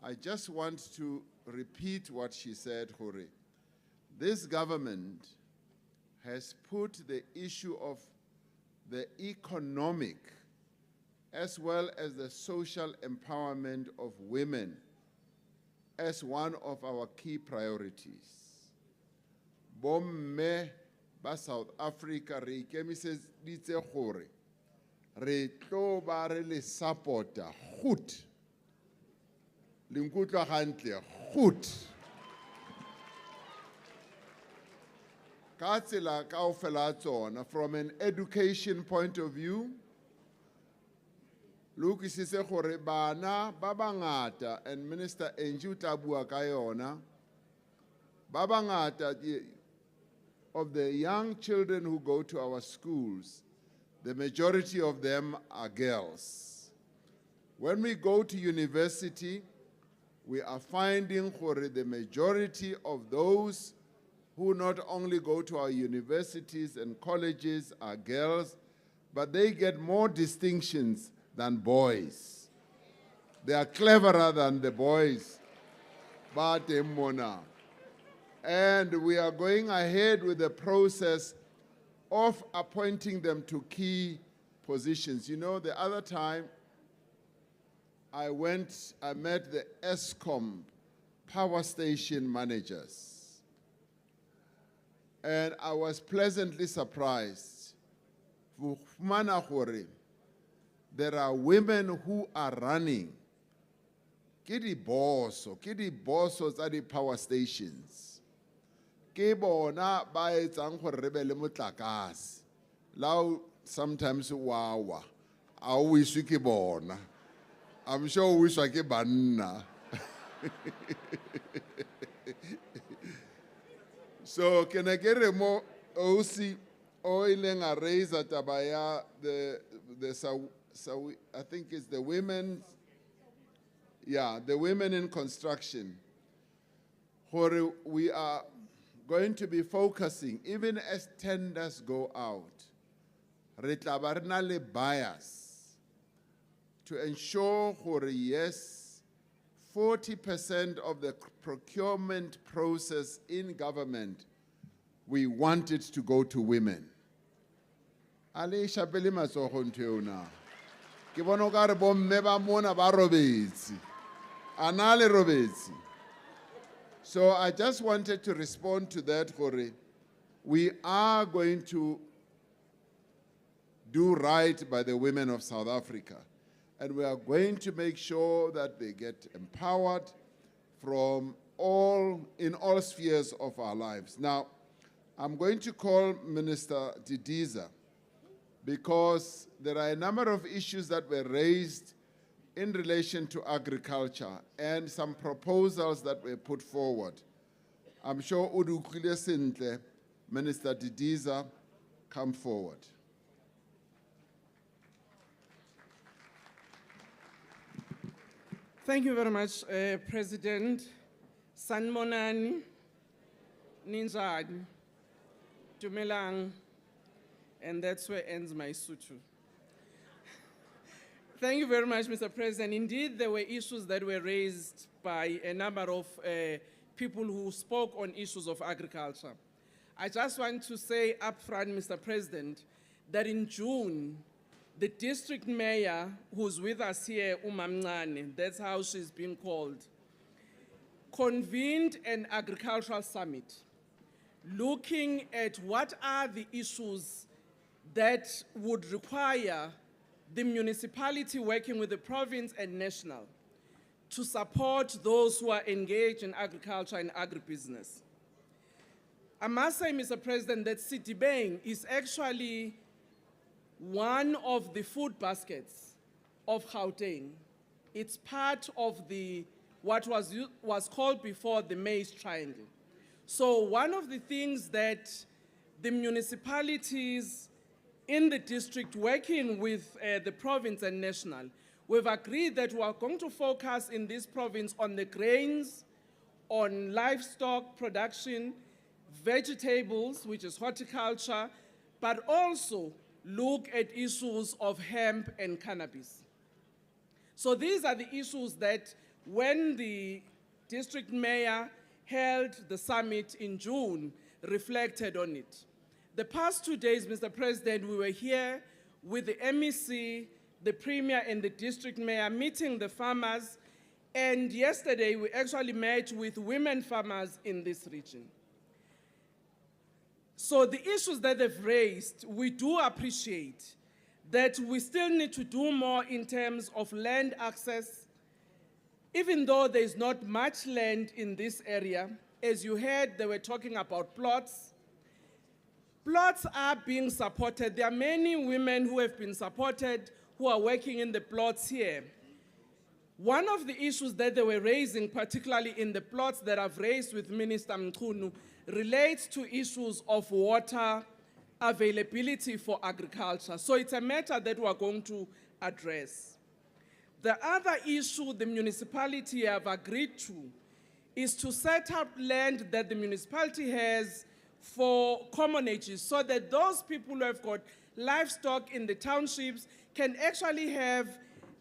I just want to repeat what she said, Hore. This government has put the issue of the economic as well as the social empowerment of women as one of our key priorities. Bomme ba South Africa re ikemiseditse gore re tlo ba re le supporta goed. Le nkutlwa gantle goed. From an education point of view, look, isise gore bana ba bangata and Minister Enju Tabua Kayona, ba bangata of the young children who go to our schools, the majority of them are girls. When we go to university, we are finding gore the majority of those who not only go to our universities and colleges are girls, but they get more distinctions than boys. They are cleverer than the boys. But Mona. And we are going ahead with the process of appointing them to key positions. You know, the other time I met the ESCOM power station managers. And I was pleasantly surprised. There are women who are running. Ke di boso tsa di power stations. Ke bona ba etsang gore re be le motlakase. Lao sometimes wawa. A o iswe ke bona. I'm sure o iswa ke banna. So can I get a more OC oiling a raise at Abaya I think it's the women, the women in construction. Where we are going to be focusing, even as tenders go out, retlabarnale bias to ensure yes, 40% of the procurement process in government, we want it to go to women. Ale shapele matsogo ntwe ona. Ke bona ka re bomme ba mona ba robetsi. Ana le robetsi. So I just wanted to respond to that, Gore. We are going to do right by the women of South Africa. And we are going to make sure that they get empowered in all spheres of our lives. Now, I'm going to call Minister Didiza because there are a number of issues that were raised in relation to agriculture and some proposals that were put forward. I'm sure Udukwile Sintle, Minister Didiza, come forward. Thank you very much, President. Sanmonani, Ninjani, Dumelang, and that's where ends my Sutu. Thank you very much, Mr. President. Indeed, there were issues that were raised by a number of people who spoke on issues of agriculture. I just want to say up front, Mr. President, that in June, the district mayor, who's with us here, Umamncane, that's how she's been called, convened an agricultural summit looking at what are the issues that would require the municipality working with the province and national to support those who are engaged in agriculture and agribusiness. I must say, Mr. President, that Sedibeng is actually one of the food baskets of Gauteng. It's part of what was called before the maize triangle. So one of the things that the municipalities in the district working with the province and national, we've agreed that we are going to focus in this province on the grains, on livestock production, vegetables, which is horticulture, but also look at issues of hemp and cannabis. So these are the issues that when the district mayor held the summit in June, reflected on it. The past 2 days, Mr. President, we were here with the MEC, the Premier and the district mayor meeting the farmers, and yesterday we actually met with women farmers in this region. So the issues that they've raised, we do appreciate that we still need to do more in terms of land access, even though there's not much land in this area. As you heard, they were talking about plots. Plots are being supported. There are many women who have been supported who are working in the plots here. One of the issues that they were raising, particularly in the plots that I've raised with Minister Mkhunu, relates to issues of water availability for agriculture. So it's a matter that we're going to address. The other issue the municipality have agreed to is to set up land that the municipality has for commonages so that those people who have got livestock in the townships can actually have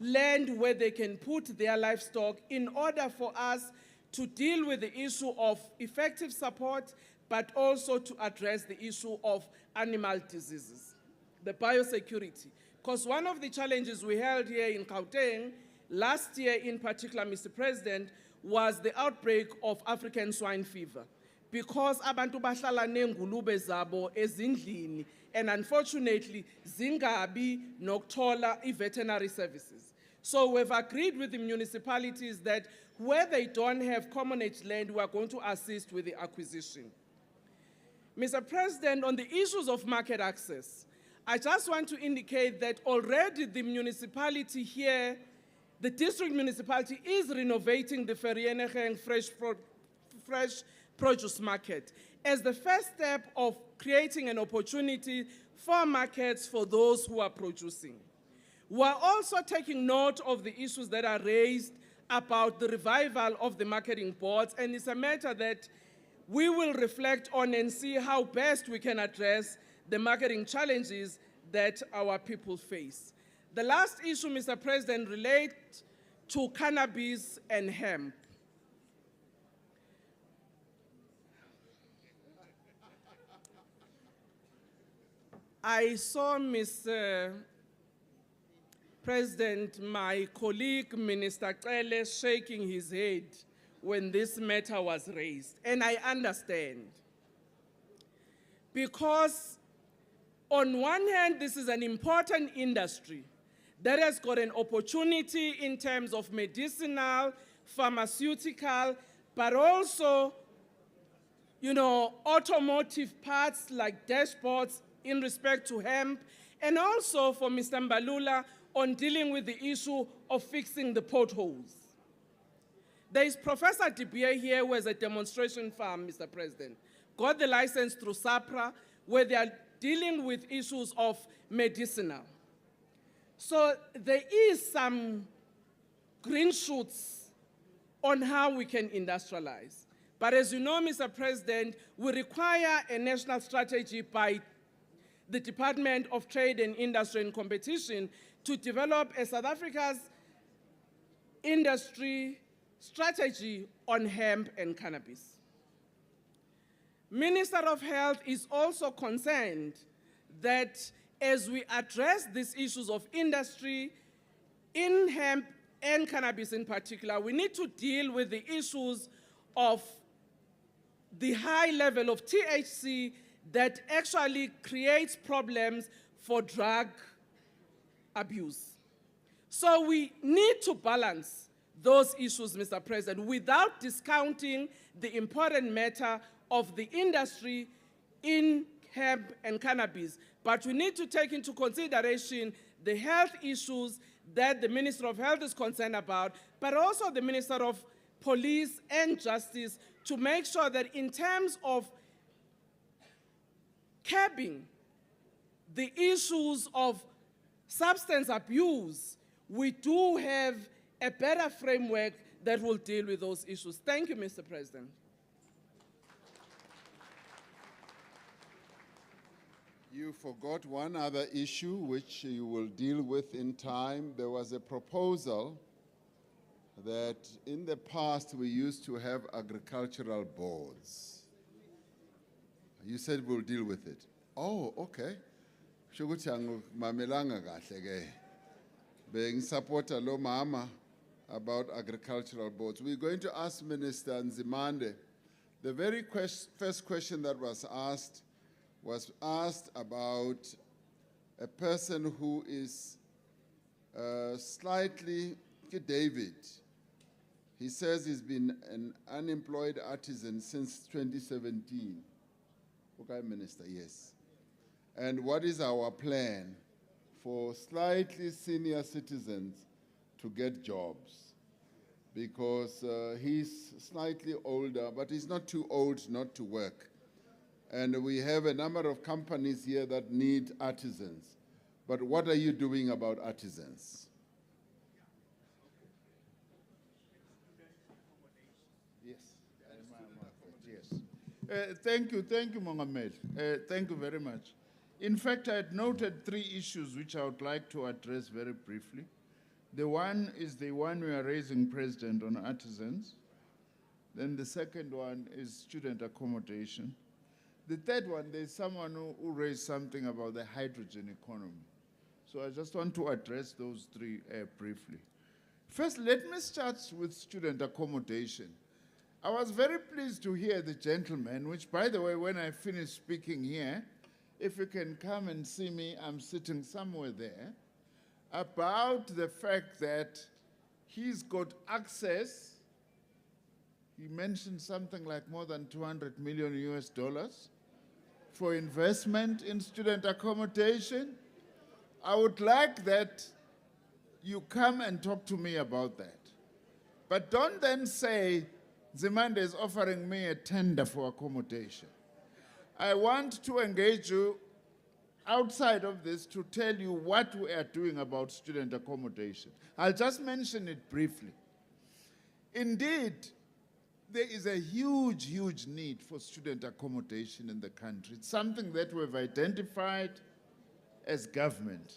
land where they can put their livestock in order for us to deal with the issue of effective support, but also to address the issue of animal diseases, the biosecurity. Because one of the challenges we held here in Gauteng last year in particular, Mr. President, was the outbreak of African swine fever. Because abantu bahlala nengulube zabo ezindlini, and unfortunately, zingabi nokuthola veterinary services. So we've agreed with the municipalities that where they don't have commonage land, we are going to assist with the acquisition. Mr. President, on the issues of market access, I just want to indicate that already the municipality here, the district municipality, is renovating the Vereeniging fresh produce market as the first step of creating an opportunity for markets for those who are producing. We are also taking note of the issues that are raised about the revival of the marketing boards, and it's a matter that we will reflect on and see how best we can address the marketing challenges that our people face. The last issue, Mr. President, relates to cannabis and hemp. I saw, Mr. President, my colleague, Minister Kele, shaking his head when this matter was raised, and I understand. Because on one hand, this is an important industry that has got an opportunity in terms of medicinal, pharmaceutical, but also, automotive parts like dashboards in respect to hemp, and also for Mr. Mbalula on dealing with the issue of fixing the potholes. There is Professor Dibia here who has a demonstration farm, Mr. President, got the license through SAPRA, where they are dealing with issues of medicinal. So there is some green shoots on how we can industrialize. But as you know, Mr. President, we require a national strategy by the Department of Trade and Industry and Competition to develop a South Africa's industry strategy on hemp and cannabis. Minister of Health is also concerned that as we address these issues of industry in hemp and cannabis in particular, we need to deal with the issues of the high level of THC that actually creates problems for drug abuse. So we need to balance those issues, Mr. President, without discounting the important matter of the industry in hemp and cannabis. But we need to take into consideration the health issues that the Minister of Health is concerned about, but also the Minister of Police and Justice, to make sure that in terms of curbing the issues of substance abuse, we do have a better framework that will deal with those issues. Thank you, Mr. President. You forgot one other issue which you will deal with in time. There was a proposal that in the past we used to have agricultural boards. You said we'll deal with it. Oh, okay. Shukuthi angimamelanga kahle ke. Bengisupporta lo mama about agricultural boards. We're going to ask Minister Nzimande. The very first question that was asked about a person who is slightly, David. He says he's been an unemployed artisan since 2017. Okay, Minister, yes. And what is our plan for slightly senior citizens to get jobs? Because he's slightly older, but he's not too old not to work. And we have a number of companies here that need artisans. But what are you doing about artisans? Yes. Yes. Thank you, Mongameli. Thank you very much. In fact, I had noted 3 issues which I would like to address very briefly. The one is the one we are raising, President, on artisans. Then the second one is student accommodation. The third one, there's someone who raised something about the hydrogen economy. So I just want to address those three briefly. First, let me start with student accommodation. I was very pleased to hear the gentleman, which, by the way, when I finish speaking here, if you can come and see me, I'm sitting somewhere there, about the fact that he's got access. He mentioned something like more than 200 million US dollars for investment in student accommodation. I would like that you come and talk to me about that. But don't then say, Zimande is offering me a tender for accommodation. I want to engage you outside of this to tell you what we are doing about student accommodation. I'll just mention it briefly. Indeed, there is a huge, huge need for student accommodation in the country. It's something that we've identified as government.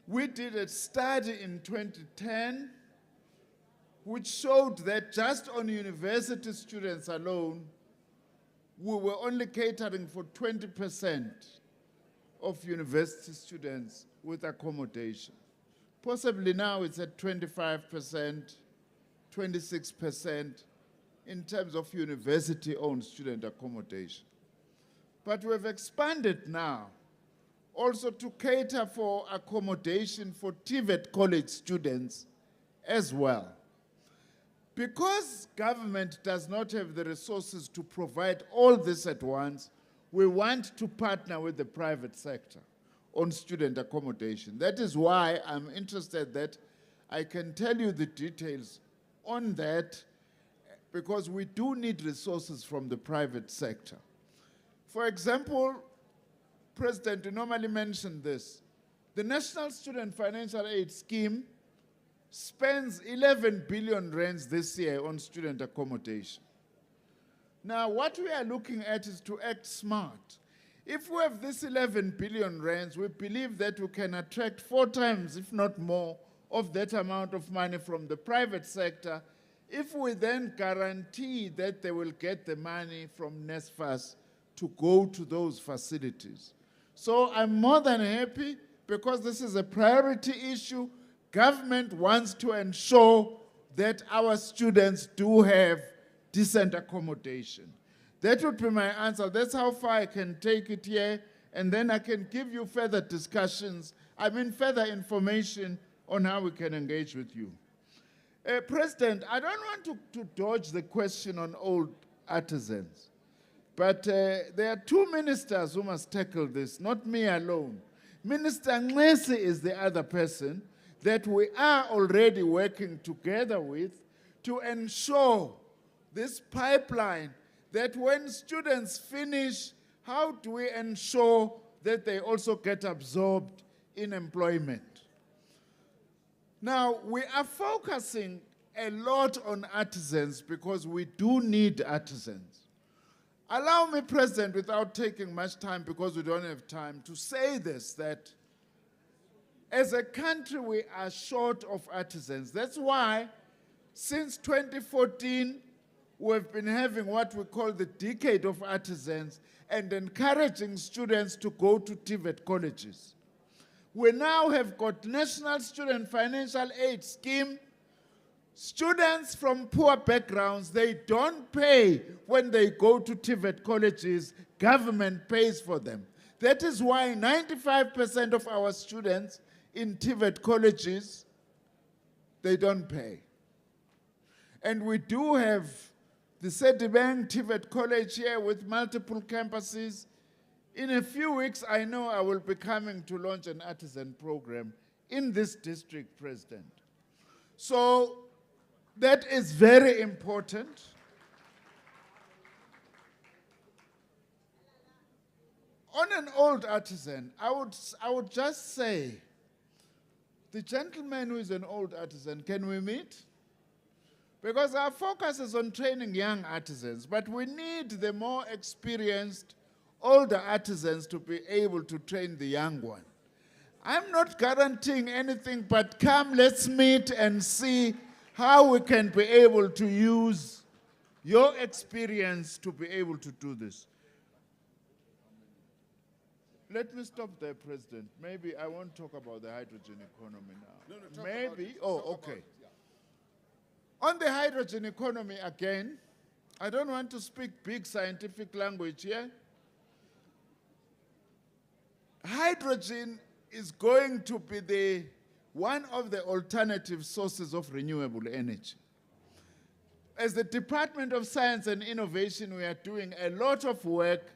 We did a study in 2010 which showed that just on university students alone, we were only catering for 20% of university students with accommodation. Possibly now it's at 25%, 26% in terms of university-owned student accommodation. But we've expanded now also to cater for accommodation for TVET college students as well. Because government does not have the resources to provide all this at once, we want to partner with the private sector on student accommodation. That is why I'm interested that I can tell you the details on that, because we do need resources from the private sector. For example, President, you normally mention this. The National Student Financial Aid Scheme spends 11 billion rands this year on student accommodation. Now, what we are looking at is to act smart. If we have this 11 billion rands, we believe that we can attract 4 times, if not more, of that amount of money from the private sector, if we then guarantee that they will get the money from NSFAS to go to those facilities. So I'm more than happy, because this is a priority issue. Government wants to ensure that our students do have decent accommodation. That would be my answer. That's how far I can take it here, and then I can give you further discussions, further information on how we can engage with you. President, I don't want to dodge the question on old artisans, but there are 2 ministers who must tackle this, not me alone. Minister Nglesi is the other person that we are already working together with to ensure this pipeline, that when students finish, how do we ensure that they also get absorbed in employment? Now, we are focusing a lot on artisans because we do need artisans. Allow me, President, without taking much time, because we don't have time, to say this, that as a country, we are short of artisans. That's why, since 2014, we've been having what we call the Decade of Artisans and encouraging students to go to TVET colleges. We now have got National Student Financial Aid Scheme. Students from poor backgrounds, they don't pay when they go to TVET colleges. Government pays for them. That is why 95% of our students in TVET colleges, they don't pay. And we do have the Sedibeng TVET college here with multiple campuses. In a few weeks, I know I will be coming to launch an artisan program in this district, President. So that is very important. On an old artisan, I would just say, the gentleman who is an old artisan, can we meet? Because our focus is on training young artisans, but we need the more experienced older artisans to be able to train the young one. I'm not guaranteeing anything, but come, let's meet and see how we can be able to use your experience to be able to do this. Let me stop there, President. Maybe I won't talk about the hydrogen economy now. No, Maybe, okay. On the hydrogen economy again, I don't want to speak big scientific language here. Hydrogen is going to be one of the alternative sources of renewable energy. As the Department of Science and Innovation, we are doing a lot of work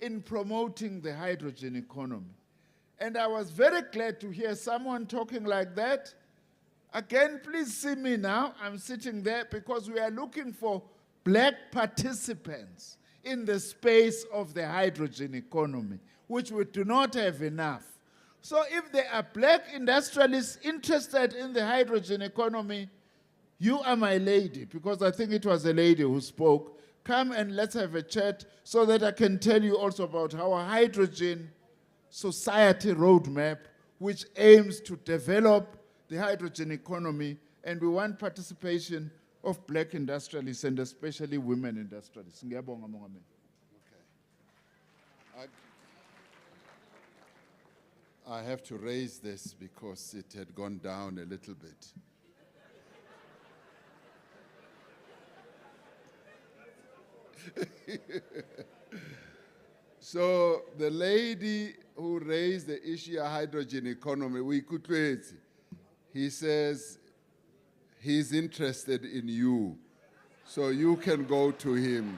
in promoting the hydrogen economy. And I was very glad to hear someone talking like that. Again, please see me now. I'm sitting there because we are looking for black participants in the space of the hydrogen economy, which we do not have enough. So if there are black industrialists interested in the hydrogen economy, you are my lady, because I think it was a lady who spoke. Come and let's have a chat so that I can tell you also about our hydrogen society roadmap, which aims to develop the hydrogen economy, and we want participation of black industrialists and especially women industrialists. Ngiyabonga, Mongameli. I have to raise this because it had gone down a little bit. So the lady who raised the issue of hydrogen economy, he says he's interested in you, so you can go to him.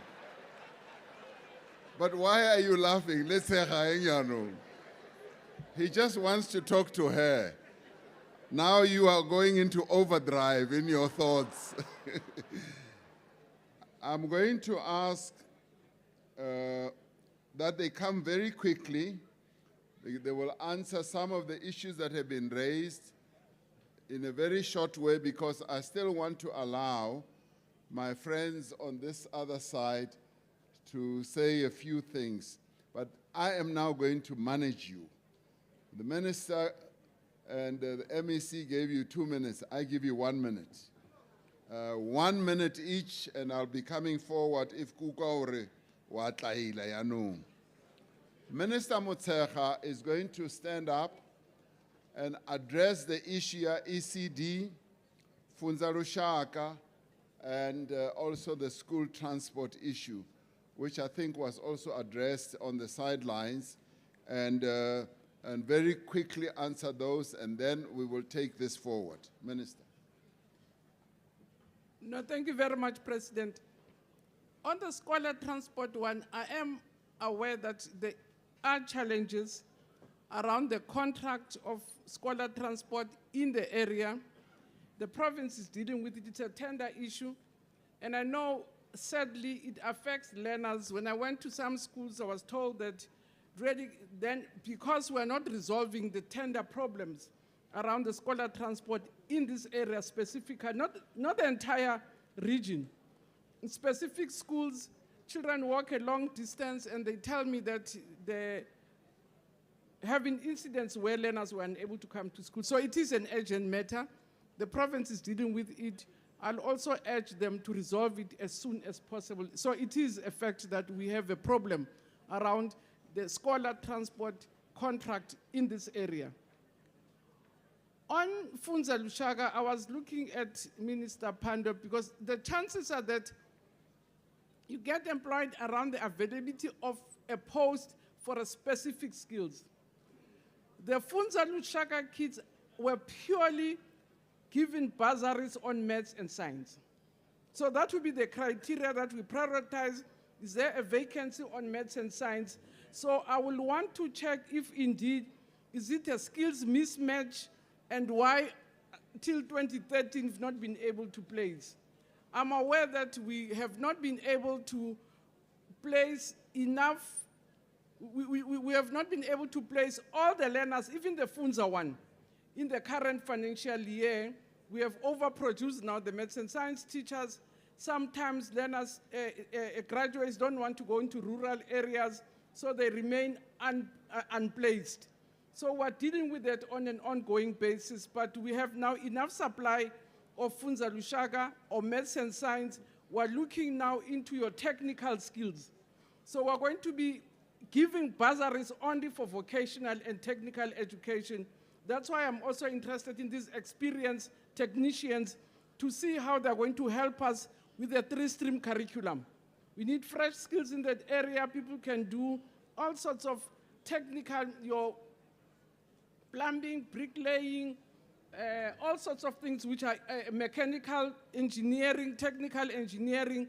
But why are you laughing? Let's say he just wants to talk to her. Now you are going into overdrive in your thoughts. I'm going to ask that they come very quickly. They will answer some of the issues that have been raised in a very short way, because I still want to allow my friends on this other side to say a few things. But I am now going to manage you. The minister and the MEC gave you 2 minutes. I give you 1 minute. 1 minute each, and I'll be coming forward if Kukaure Watlaila Yanu. Minister Motshekga is going to stand up and address the issue of ECD, Funza Lushaka, and also the school transport issue, which I think was also addressed on the sidelines, and very quickly answer those, and then we will take this forward. Minister. No, thank you very much, President. On the scholar transport one, I am aware that there are challenges around the contract of scholar transport in the area. The province is dealing with it. It's a tender issue. And I know, sadly, it affects learners. When I went to some schools, I was told that because we're not resolving the tender problems around the scholar transport in this area specifically, not the entire region. In specific schools, children walk a long distance, and they tell me that they're having incidents where learners were unable to come to school. So it is an urgent matter. The province is dealing with it. I'll also urge them to resolve it as soon as possible. So it is a fact that we have a problem around the scholar transport contract in this area. On Funza Lushaka, I was looking at Minister Pandor, because the chances are that you get employed around the availability of a post for a specific skills. The Funza Lushaka kids were purely given bursaries on maths and science. So that would be the criteria that we prioritize. Is there a vacancy on maths and science? So I will want to check if indeed, is it a skills mismatch, and why till 2013 we've not been able to place. I'm aware that we have not been able to place enough, we have not been able to place all the learners, even the Funza one. In the current financial year, we have overproduced now the maths and science teachers. Sometimes learners, graduates don't want to go into rural areas, so they remain unplaced. So we're dealing with that on an ongoing basis, but we have now enough supply of Funza Lushaga or maths and science. We're looking now into your technical skills. So we're going to be giving bursaries only for vocational and technical education. That's why I'm also interested in these experienced technicians to see how they're going to help us with the 3-stream curriculum. We need fresh skills in that area. People can do all sorts of technical, your plumbing, bricklaying, all sorts of things which are mechanical engineering, technical engineering,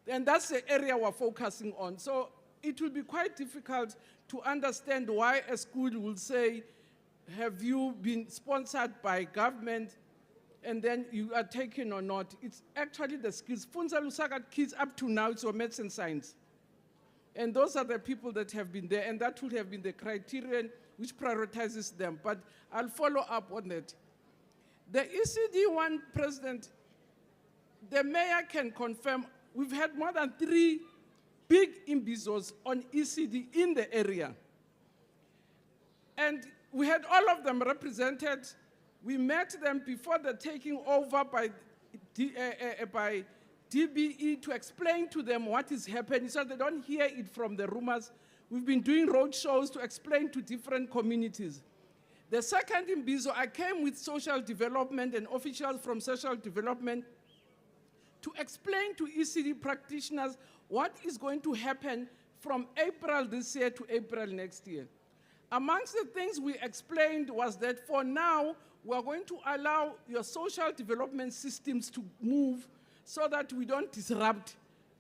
and that's the area we're focusing on. So it will be quite difficult to understand why a school will say, have you been sponsored by government, and then you are taken or not. It's actually the skills. Funza Lusaka kids up to now, it's your maths and science. And those are the people that have been there, and that would have been the criterion which prioritizes them. But I'll follow up on that. The ECD one, President, the mayor can confirm we've had more than 3 big Imbizos on ECD in the area. And we had all of them represented. We met them before the taking over by DBE to explain to them what is happening so they don't hear it from the rumors. We've been doing road shows to explain to different communities. The second Imbizo, I came with social development and officials from social development to explain to ECD practitioners what is going to happen from April this year to April next year. Amongst the things we explained was that for now, we're going to allow your social development systems to move so that we don't disrupt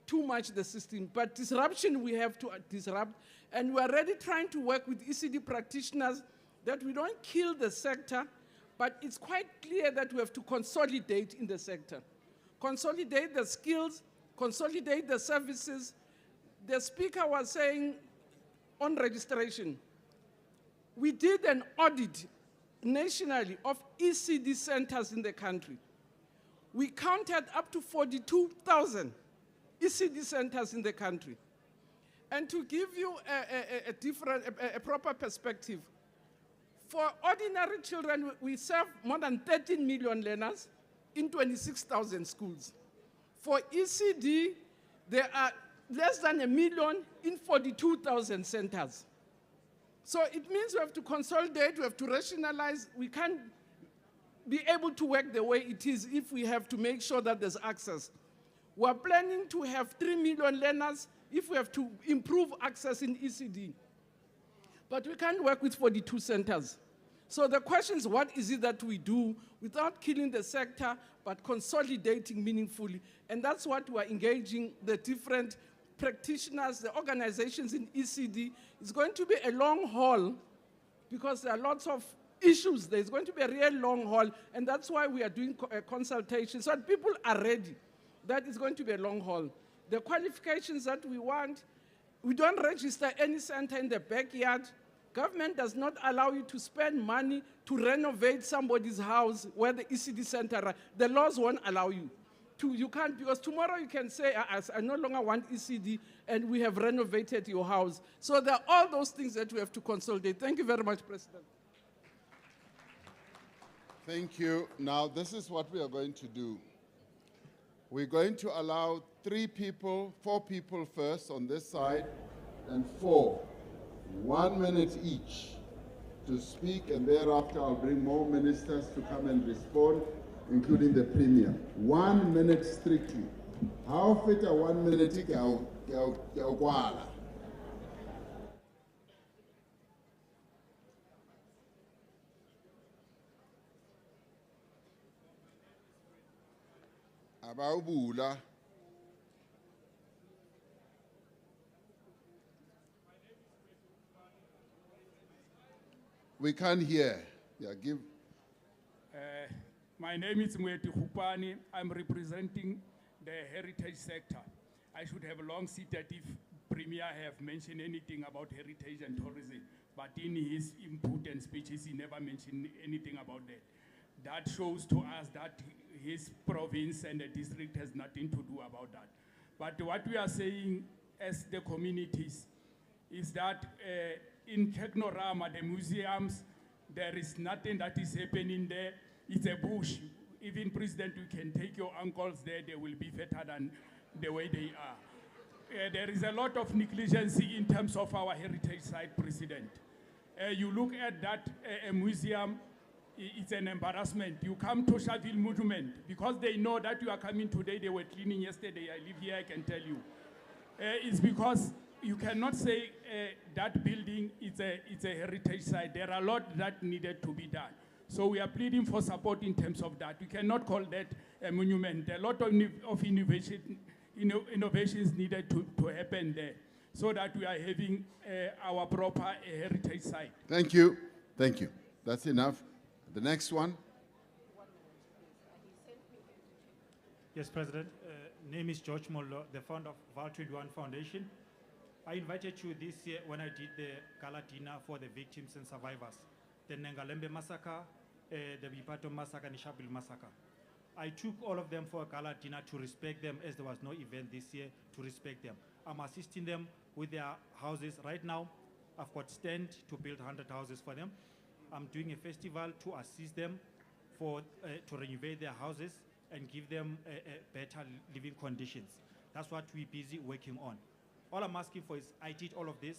too much the system. But disruption we have to disrupt, and we're already trying to work with ECD practitioners that we don't kill the sector, but it's quite clear that we have to consolidate in the sector. Consolidate the skills, consolidate the services. The speaker was saying on registration, we did an audit nationally of ECD centers in the country. We counted up to 42,000 ECD centers in the country. And to give you a proper perspective, for ordinary children, we serve more than 13 million learners in 26,000 schools. For ECD, there are less than 1 million in 42,000 centers. So it means we have to consolidate, we have to rationalize. We can't be able to work the way it is if we have to make sure that there's access. We're planning to have 3 million learners if we have to improve access in ECD. But we can't work with 42 centers. So the question is, what is it that we do without killing the sector, but consolidating meaningfully? And that's what we're engaging the different practitioners, the organizations in ECD. It's going to be a long haul because there are lots of issues. There's going to be a real long haul, and that's why we are doing a consultation, so that people are ready. That is going to be a long haul. The qualifications that we want, we don't register any center in the backyard. Government does not allow you to spend money to renovate somebody's house where the ECD center are. The laws won't allow you. You can't, because tomorrow you can say, I no longer want ECD, and we have renovated your house. So there are all those things that we have to consolidate. Thank you very much, President. Thank you. Now, this is what we are going to do. We're going to allow 4 people first on this side, and 4, 1 minute each to speak, and thereafter I'll bring more ministers to come and respond, including the Premier. 1 minute strictly. How fit a 1 minute? Abawubula. We can't hear. Yeah, give. My name is Mweti Hupani. I'm representing the heritage sector. I should have long seated if Premier have mentioned anything about heritage and tourism, but in his input and speeches, he never mentioned anything about that. That shows to us that his province and the district has nothing to do about that. But what we are saying as the communities is that in Technorama, the museums, there is nothing that is happening there. It's a bush. Even President, you can take your uncles there, they will be better than the way they are. There is a lot of negligence in terms of our heritage site, President. You look at that museum, it's an embarrassment. You come to Shaville Monument, because they know that you are coming today, they were cleaning yesterday, I live here, I can tell you. It's because you cannot say that building is a heritage site. There are a lot that needed to be done. So we are pleading for support in terms of that. We cannot call that a monument. A lot of innovations needed to happen there so that we are having our proper heritage site. Thank you. Thank you. That's enough. The next one. Yes, President. Name is George Mollo, the founder of Vaal 21 Foundation. I invited you this year when I did the gala dinner for the victims and survivors. The Nengalembe massacre, the Bipato massacre, and the Shabelle massacre. I took all of them for a gala dinner to respect them, as there was no event this year, to respect them. I'm assisting them with their houses. Right now, I've got stand to build 100 houses for them. I'm doing a festival to assist them to renovate their houses and give them better living conditions. That's what we're busy working on. All I'm asking for is I did all of this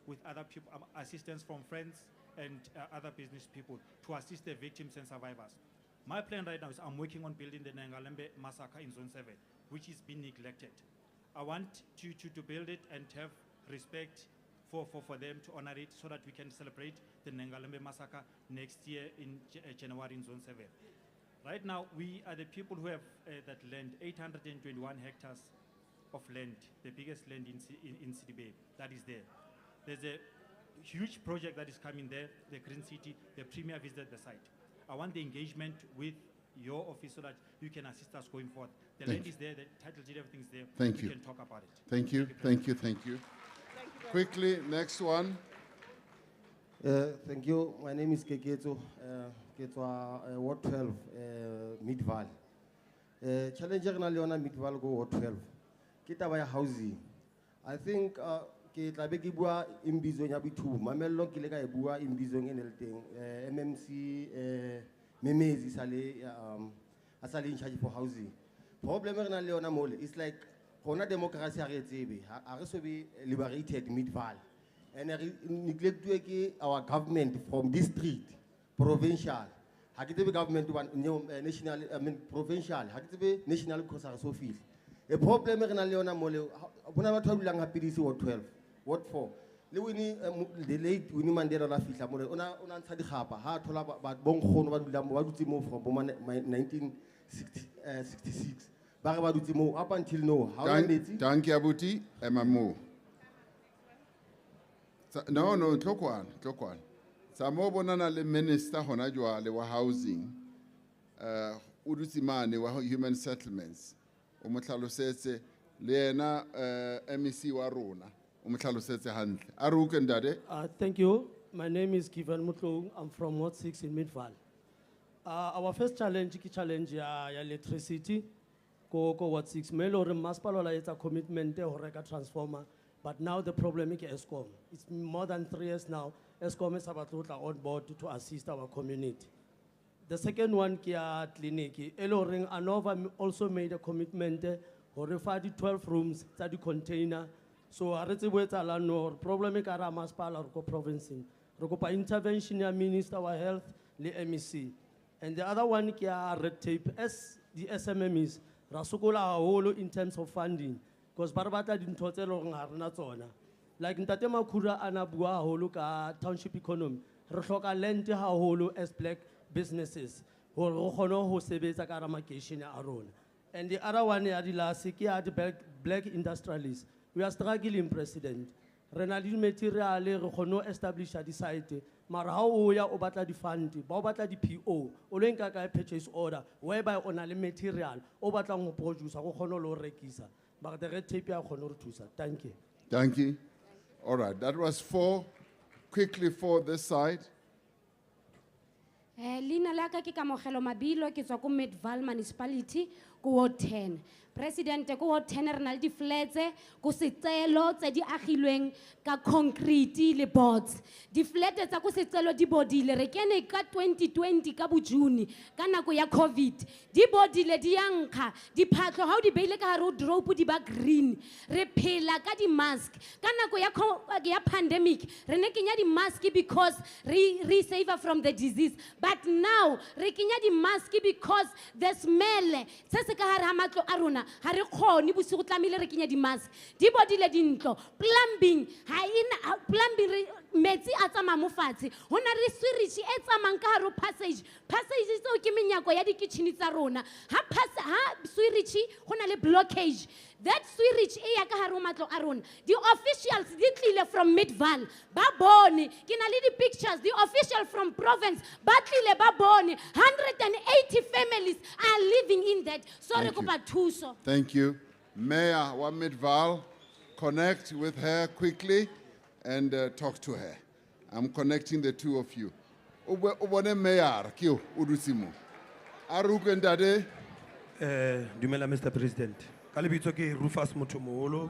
with other people, assistance from friends and other business people to assist the victims and survivors. My plan right now is I'm working on building the Nengalembe massacre in Zone 7, which is being neglected. I want to build it and have respect for them to honor it so that we can celebrate the Nengalembe massacre next year in January in Zone 7. Right now, we are the people who have that land, 821 hectares of land, the biggest land in Sedibeng, that is there. There's a huge project that is coming there, the Green City. The Premier visited the site. I want the engagement with your office so that you can assist us going forward. The land is there, the title deed, everything's there. Thank you. We can talk about it. Thank you, thank you, thank you. Quickly, next one. Thank you. My name is Keketo. Ward 12, Mid-Vaal. Challenger na leona Mid-Vaal go Ward 12. Kita baya housing. I think ke tlabe ke bua Imbizo nya bithu. Mamello ke le ka e bua Imbizo ngenelteng. MMC Memezi sale asale in charge for housing. Problem na leona mole it's like hona democracy a re tsebe. A re so be liberated Mid-Vaal. And neglect our government from district, provincial. Hakitebe government national, provincial. Hakitebe national because are so few. A problem is Leona Mole. Abuna batho ba bilang happy Ward 12, Ward 4. Le wini the late Winnie Mandela la fihla mole. Ona ntsha dikgapa ha thola ba bonkgono ba dulang ba dutse mo from 1966. Ba re ba dutse mo up until now. Thank you, Abuti. Emamo. No, tlokwan. Samo bonana le minister hona jwa le wa housing. Udutsimane wa human settlements. O motlalosetse le yena MEC wa rona. O motlalosetse hantle. Aruke ndade. Thank you. My name is Kivan Mutlong. I'm from Ward 6 in Mid-Vaal. Our first challenge is challenge ya electricity. Ko Ward 6. Melo re maspalola it's a commitment to reka transformer. But now the problem is ESCOM. It's more than 3 years now. ESCOM is about on board to assist our community. The second one, Kia Clinic. Eloring Anova also made a commitment to refer the 12 rooms to the container. So, the problem is the province. Rokopa intervention, Minister of Health, the MEC. And the other one, Kia red tape, the SMMEs, Rasukola Holo in terms of funding. Because Barbata didn't total on like Ntate Makura Anabua Holuka township economy, Roshoka lend ha holo as black businesses, who sebeza karamakation aron. And the other one Adila Sikia the black industrialists. We are struggling, President. Renalin material Rohono established at the site. Marahoya Obata the fund, Bobata the PO, Olenka purchase order, whereby on a material, Obatang produce a Honolo Rekisa. But the red tape are Honor Tusa. Thank you. Thank you. All right, that was 4. Quickly for this side. Lina laka ke Kamogelo Mabilo ke tswa ko Mid-Vaal municipality ko Ward 10. President, ko Ward 10 re na le di-flats ko Setselo tse di agilweng ka concrete le boards. Di-flats tsa ko Setselo di bodile re kene ka 2020 ka Bojune ka nako ya COVID. Di bodile di yankga diphatlo ha o di beile ka hare ho drop di ba green. Re phela ka di-mask ka nako ya pandemic re ne kenya di-mask because re save from the disease, but now re kenya di-mask because the smell se se ka hare ha matlo a rona ha re kgone bosigo tlamehile re kenya di-mask di bodile dintlo. Plumbing metsi a tsamaya mo fatshe ho na le switch e tsamayang ka hare ho passage tseo ke menyako ya dikitšhene tsa rona ha switch ho na le blockage. That switch e ya ka hare ho matlo a rona. The officials di tlile from Midvaal ba bone ke na le di-pictures. The official from province ba tlile ba bone 180 families are living in that. So re kopa thuso. Thank you. Mayor wa Midvaal, connect with her quickly and talk to her. I'm connecting the two of you. Ubone mayor kio udusimo. Aruku ndade. Dumela Mr. President. Ka lebitso ke Rufus Mothomolo.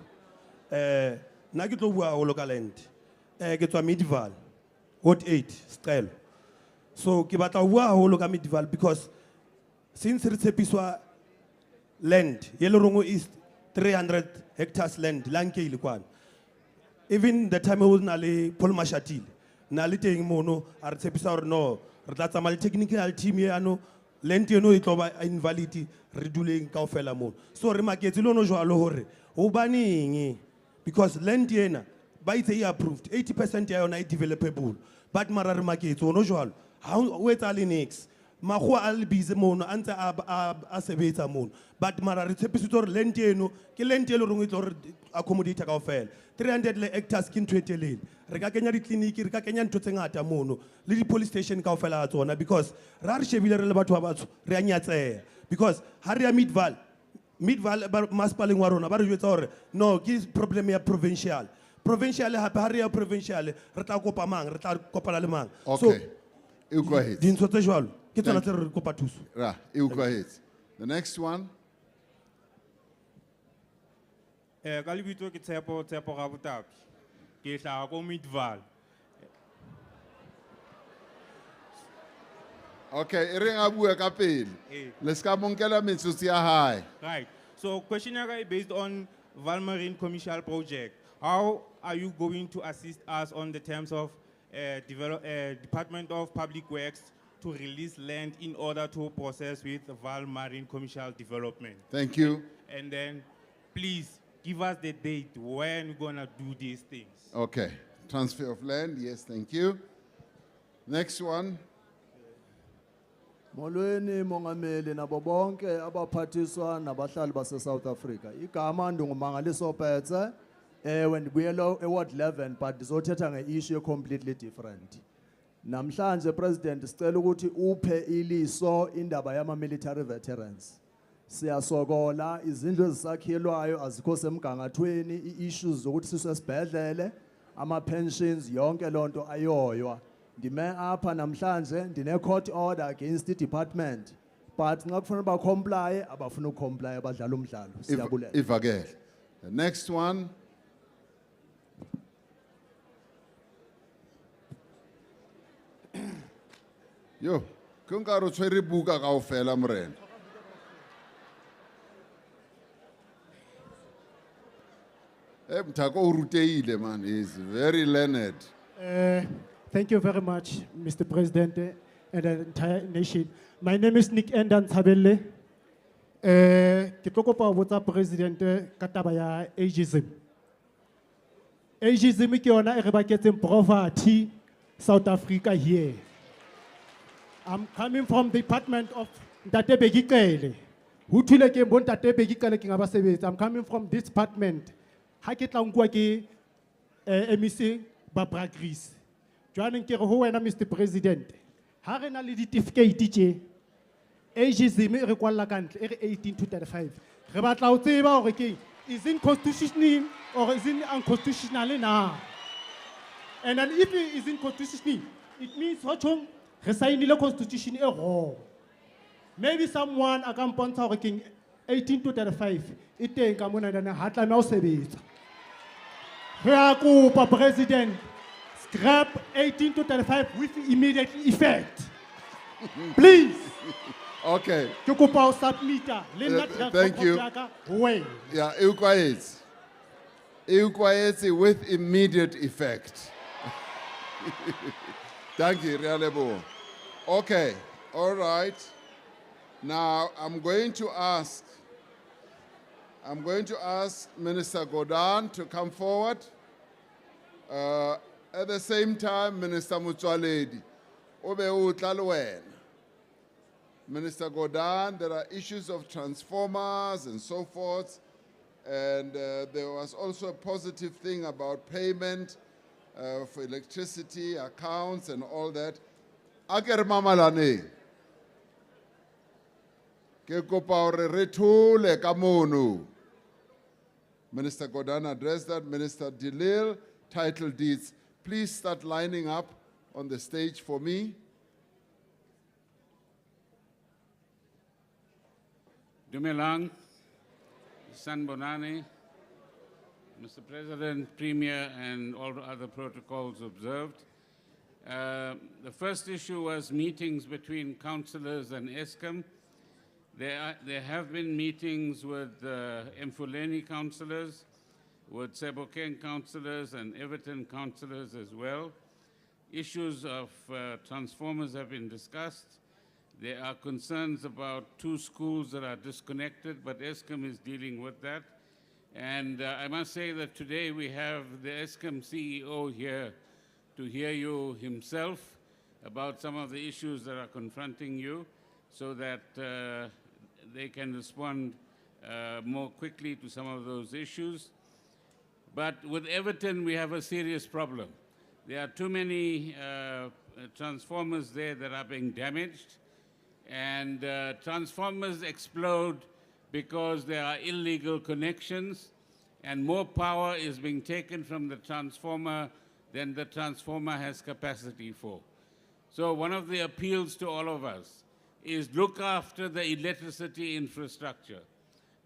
Na ke tlo bua ho local land. Ke tswa Midvaal, Ward 8, Sicelo. So ke batla ho bua ho local Midvaal because since re tshepiswa land, Yellow is 300 hectares land, lanke kwana. Even the time was nale Paul Mashatil, nale teng mono, a re tshepisa hore no, re tla tsamaya le technical team yano, land eno e tlo ba invalid, re duleng kaofela mono. So re maketse le ono jwalo hore, hobaneng? Because land ena, ba itse e approved, 80% ya yona e developable. But mara re maketse ono jwalo, ha o etsahale next. Makgowa a le busy mono a ntse a sebetsa mono, but mara re tshepisitse hore land eno ke land e le reng e tlo re accommodate kaofela 300 le hectares ke ntho e telele. Re ka kenya ditleliniki, re ka kenya ntho tse ngata mono le di-police station kaofela a tsona because ra re shebile re le batho ba batsho re a nyatseha because ha re ya Midvaal masepaleng wa rona ba re jwetsa hore no ke problem ya provincial hape ha re ya provincial re tla kopa mang, re tla kopana le mang. Okay, you go ahead. Dintho tse jwalo. You go ahead. The next one. Ka lebitso ke Tshepo ga Botapi. Ke hlaha ko Midvaal. Okay, e re nga bua ka pele. Le ska monkela metsotso ya hae. Right. So question is based on Vaal Marine Commercial Project. How are you going to assist us on the terms of Department of Public Works to release land in order to process with Vaal Marine Commercial Development? Thank you. And then please give us the date when we're gonna do these things. Okay, transfer of land, yes, thank you. Next one. Molweni mongameli nabo bonke abaphathiswa nabahlali base South Africa. Igama ndingumangaliso Petse ewe ndibuyela eWard 11 but ndizothetha nge-issue completely different. Namhlanje President sicela ukuthi uphe iliso indaba yama military veterans. Siyasokola izindlu ezisakhilwayo azikho semgangathweni, i-issues zokuthi sisesibhedlele, ama pensions yonke lonto ayoywa. Ndime apha namhlanje ndine court order against the department but nxa kufanele ba comply abafuna ucomply abadlala umdlalo. Siyabulela. Ivakele. The next one. Yo, kungaro tshwere buka kaofela morena. Mthako o ruteile man, is very learned. Thank you very much, Mr. President and the entire nation. My name is Nick Endan Tabele. Ke tlo kopa ho botsa President ka taba ya ageism. Ageism ke yona e re baketseng poverty South Africa here. I'm coming from the department of Ntate Begikele. Ho thule ke bo Ntate Begikele ke ngaba sebetsa. I'm coming from this department. Ha ke tla nkwa ke MEC ba Bragris. Jwaneng ke re ho wena Mr. President. Ha re na le certificate tje. Ageism e re kwalla kantle e re 18 to 35. Re batla ho tseba hore ke is it constitutional or is it unconstitutional now? And then if it is inconstitutional, it means what re sign the constitution e wrong. Maybe someone a can point out 18 to 35 e teng ka mona na ha tlameha ho sebetsa. Re a kopa President, scrap 18 to 35 with immediate effect. Please. Okay. Ke kopa ho submita le nna draft Thank you. report ya ka wena. Yeah, equality with immediate effect. Thank you, Realebo. Okay, all right. Now I'm going to ask Minister Godan to come forward. At the same time, Minister Mutsualedi, obe utla le wena. Minister Godan, there are issues of transformers and so forth. And there was also a positive thing about payment for electricity, accounts, and all that. Aker mamalane. Ke kopa hore re thole ka mono. Minister Godan addressed that. Minister Dilil, title deeds. Please start lining up on the stage for me. Dumelang, Sanbonani, Mr. President, Premier, and all the other protocols observed. The first issue was meetings between councillors and ESCOM. There have been meetings with Mfuleni councillors, with Sebokeng councillors, and Everton councillors as well. Issues of transformers have been discussed. There are concerns about 2 schools that are disconnected, but ESCOM is dealing with that. And I must say that today we have the ESCOM CEO here to hear you himself about some of the issues that are confronting you so that they can respond more quickly to some of those issues. But with Everton, we have a serious problem. There are too many transformers there that are being damaged. And transformers explode because there are illegal connections and more power is being taken from the transformer than the transformer has capacity for. So one of the appeals to all of us is look after the electricity infrastructure.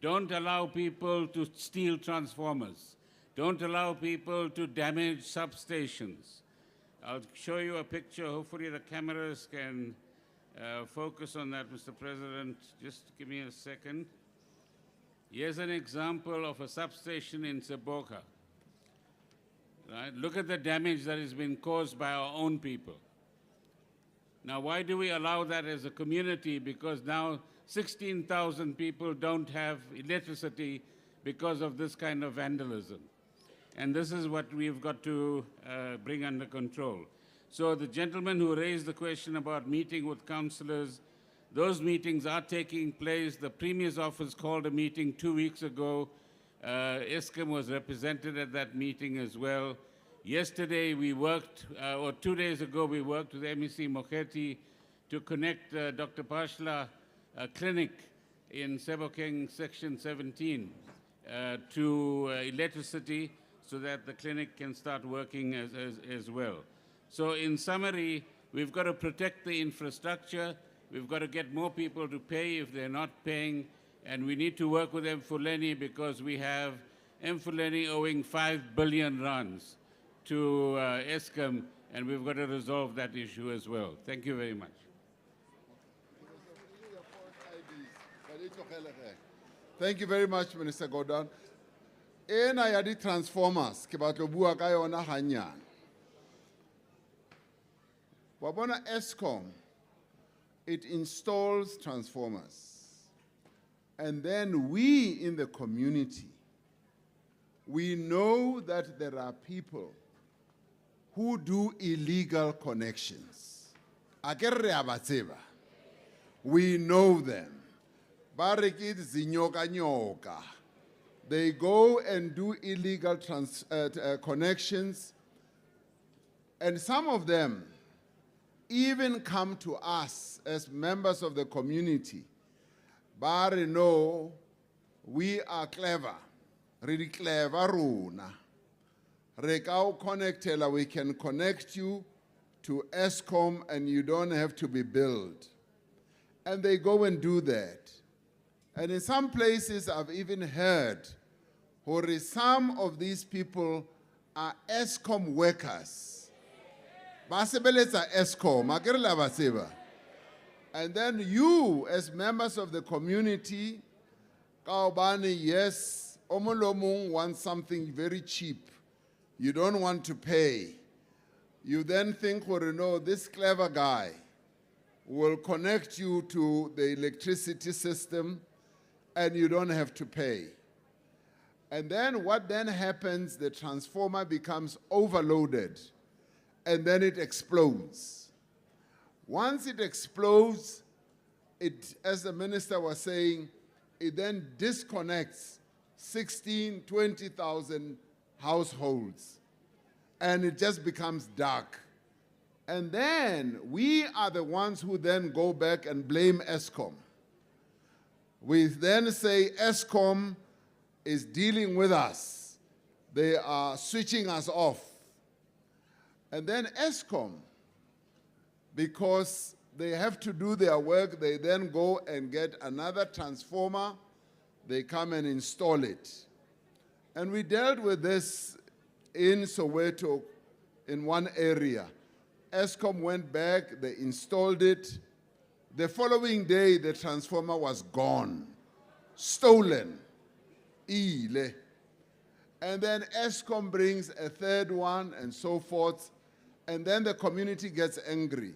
Don't allow people to steal transformers. Don't allow people to damage substations. I'll show you a picture. Hopefully the cameras can focus on that, Mr. President. Just give me a second. Here's an example of a substation in Seboka. Right? Look at the damage that has been caused by our own people. Now, why do we allow that as a community? Because now 16,000 people don't have electricity because of this kind of vandalism. And this is what we've got to bring under control. So the gentleman who raised the question about meeting with councillors, those meetings are taking place. The Premier's office called a meeting 2 weeks ago. ESCOM was represented at that meeting as well. Yesterday we worked, or 2 days ago we worked with MEC Mokheti to connect Dr. Pashla clinic in Sebokeng section 17 to electricity so that the clinic can start working as well. So in summary, we've got to protect the infrastructure, we've got to get more people to pay if they're not paying, and we need to work with Mfuleni because we have Mfuleni owing 5 billion rands to ESCOM, and we've got to resolve that issue as well. Thank you very much. Thank you very much, Minister Gordon. Ena ya di transformers, ke batlo bua ka yona hanyane. Wabona ESCOM, it installs transformers. And then we in the community, we know that there are people who do illegal connections. Akerre abatseba. We know them. Barekit zinyoka nyoka. They go and do illegal connections, and some of them even come to us as members of the community. Bari know we are clever, really clever runa. Rekau connectela, we can connect you to ESCOM and you don't have to be billed. And they go and do that. And in some places, I've even heard where some of these people are ESCOM workers. Basebeletsa ESCOM, akere la ba tseba. And then you, as members of the community, kaobane, yes, omolomong wants something very cheap. You don't want to pay. You then think, well, no, this clever guy will connect you to the electricity system and you don't have to pay. And then what then happens, the transformer becomes overloaded and then it explodes. Once it explodes, it, as the minister was saying, it then disconnects 16, 20,000 households and it just becomes dark. And then we are the ones who then go back and blame ESCOM. We then say ESCOM is dealing with us. They are switching us off. And then ESCOM, because they have to do their work, they then go and get another transformer, they come and install it. And we dealt with this in Soweto in one area. ESCOM went back, they installed it. The following day, the transformer was gone, stolen. Ile. And then ESCOM brings a third one and so forth, and then the community gets angry.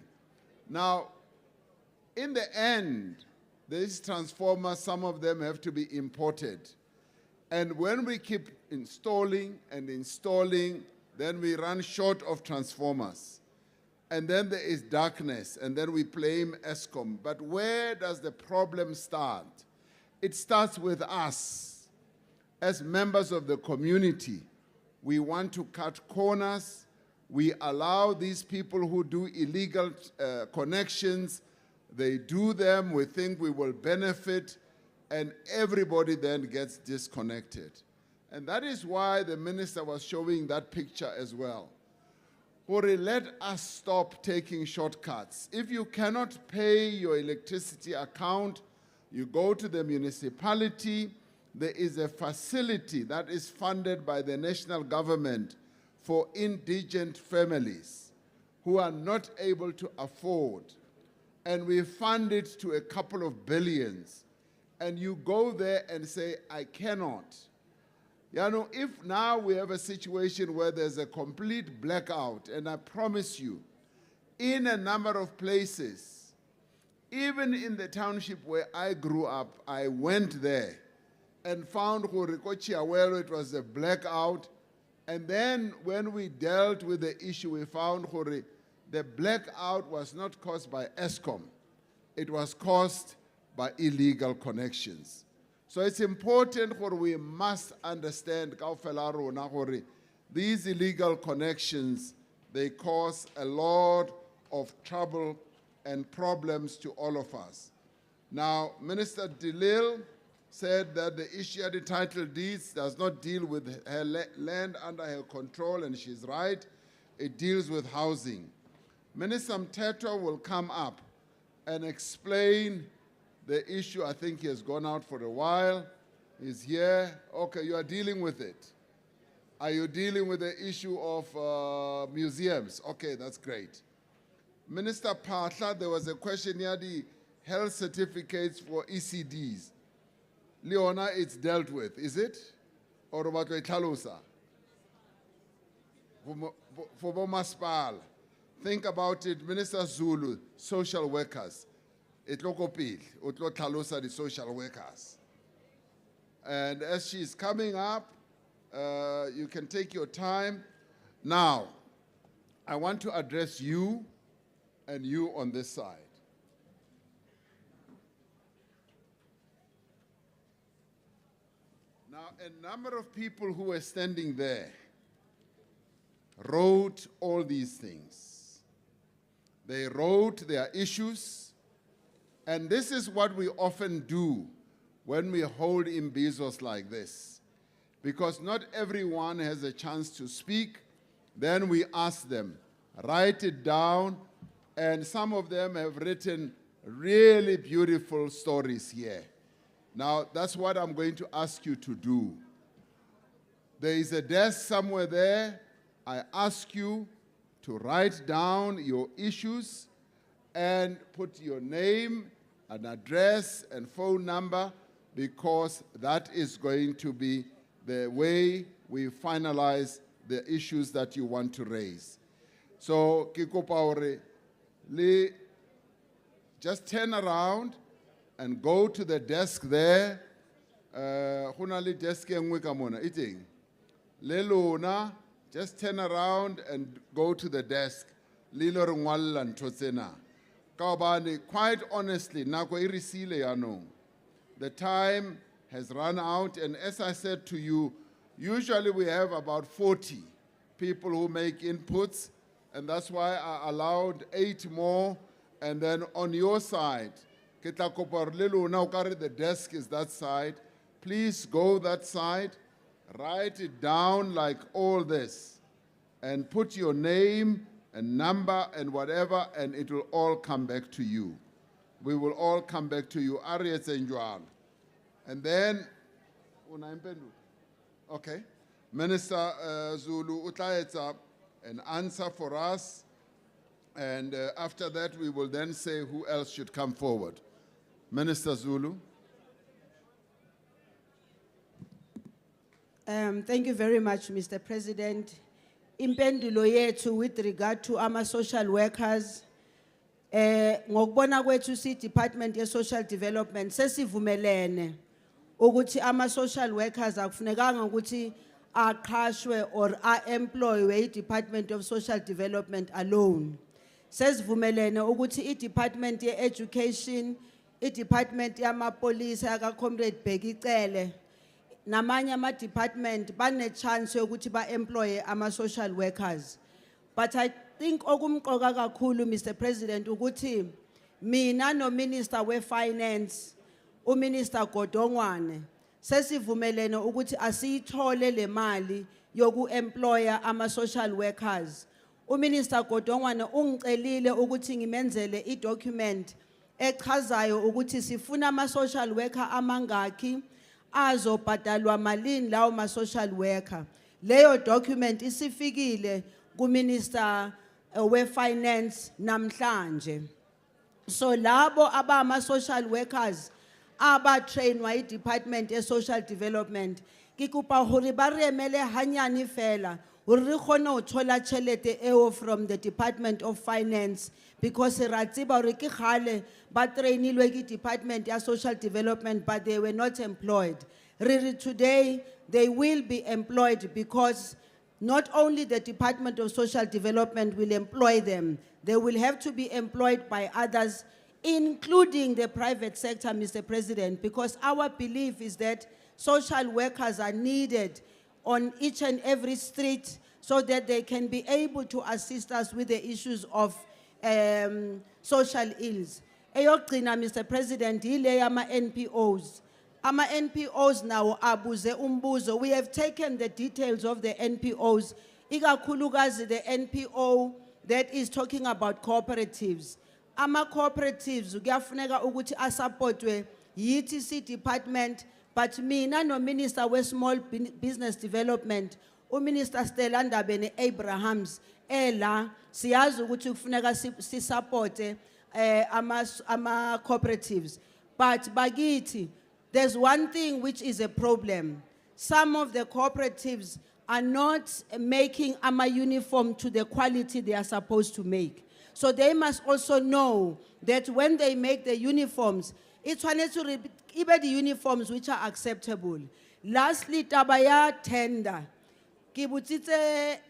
Now, in the end, these transformers, some of them have to be imported. And when we keep installing and installing, then we run short of transformers. And then there is darkness, and then we blame ESCOM. But where does the problem start? It starts with us. As members of the community, we want to cut corners. We allow these people who do illegal connections, they do them, we think we will benefit, and everybody then gets disconnected. And that is why the minister was showing that picture as well. Hore, let us stop taking shortcuts. If you cannot pay your electricity account, you go to the municipality. There is a facility that is funded by the national government for indigent families who are not able to afford. And we fund it to a couple of billions. And you go there and say, I cannot. You know, if now we have a situation where there's a complete blackout, and I promise you, in a number of places, even in the township where I grew up, I went there and found it was a blackout. And then when we dealt with the issue, we found the blackout was not caused by ESCOM. It was caused by illegal connections. So it's important we must understand these illegal connections, they cause a lot of trouble and problems to all of us. Now, Minister Delil said that the issue of the title deeds does not deal with her land under her control, and she's right. It deals with housing. Minister Mteto will come up and explain the issue. I think he has gone out for a while. He's here. Okay, you are dealing with it. Are you dealing with the issue of museums? Okay, that's great. Minister Patla, there was a question here, the health certificates for ECDs. Leona, it's dealt with, is it? Or what we talosa? For Bomaspal. Think about it, Minister Zulu, social workers. It lokopil, utlo talosa the social workers. And as she's coming up, you can take your time. Now, I want to address you and you on this side. Now, a number of people who were standing there wrote all these things. They wrote their issues, and this is what we often do when we hold imbizos like this. Because not everyone has a chance to speak, then we ask them, write it down, and some of them have written really beautiful stories here. Now, that's what I'm going to ask you to do. There is a desk somewhere there. I ask you to write down your issues and put your name, an address, and phone number, because that is going to be the way we finalize the issues that you want to raise. So, ke kopa hore le just turn around and go to the desk there. Go na le desk e nngwe ka mona, e teng. Le lona, just turn around and go to the desk. Le lo re ngwalla ntho tsena. Ka hobane, quite honestly, nako e re siile yaanong. The time has run out, and as I said to you, usually we have about 40 people who make inputs, and that's why I allowed 8 more. And then on your side, ke tla kopa hore le lona o ka re the desk is that side. Please go that side, write it down like all this, and put your name and number and whatever, and it will all come back to you. We will all come back to you. And then, okay, Minister Zulu utla etsa an answer for us, and after that we will then say who else should come forward. Minister Zulu. Thank you very much, Mr. President. Impendulo yethu with regard to our social workers, ngokubona kwethu si Department of Social Development sesivumelene ukuthi ama social workers akufunekanga ukuthi aqhashwe or employwe i-Department of Social Development alone. Sesivumelene ukuthi i-Department of Education, i-Department yamapolice aka-Comrade Bhekicele, namanye ama-department bane chance yokuthi ba-employe ama-social workers. But I think okumqoka kakhulu, Mr. President, ukuthi mina no Minister we-Finance, uMinister Godongwane, sesivumelene ukuthi asiyithole le mali yoku-employa ama-social workers. UMinister Godongwane ungicelile ukuthi ngimenzele i-document echazayo ukuthi sifuna ama-social worker amangaki, azobhadalwa malini lawo ma-social worker. Leyo document isifikile ku-Minister we-Finance namhlanje. So labo abama-social workers aba-trainwa i-Department of Social Development, ke kopa hore ba re emele hanyane fela hore re kgone ho thola tjhelete eo from the Department of Finance, because ra tseba hore ke kgale ba trainilwe ke Department of Social Development but they were not employed. Really today they will be employed, because not only the Department of Social Development will employ them, they will have to be employed by others, including the private sector, Mr. President, because our belief is that social workers are needed on each and every street so that they can be able to assist us with the issues of social ills. Eyokugcina, Mr. President, ile ama NPOs. Ama NPOs now abuze umbuzo. We have taken the details of the NPOs. Ikakhulukazi the NPO that is talking about cooperatives. Ama cooperatives kuyafuneka ukuthi asupportwe yithi department, but mina no Minister we Small Business Development, uMinister Stella Ndabeni Abrahams, ela siyazi ukuthi kufuneka si support ama cooperatives. But bagithi, there's one thing which is a problem. Some of the cooperatives are not making ama uniform to the quality they are supposed to make. So they must also know that when they make the uniforms, it's to even the uniforms which are acceptable. Lastly, tabaya tender. Kibutite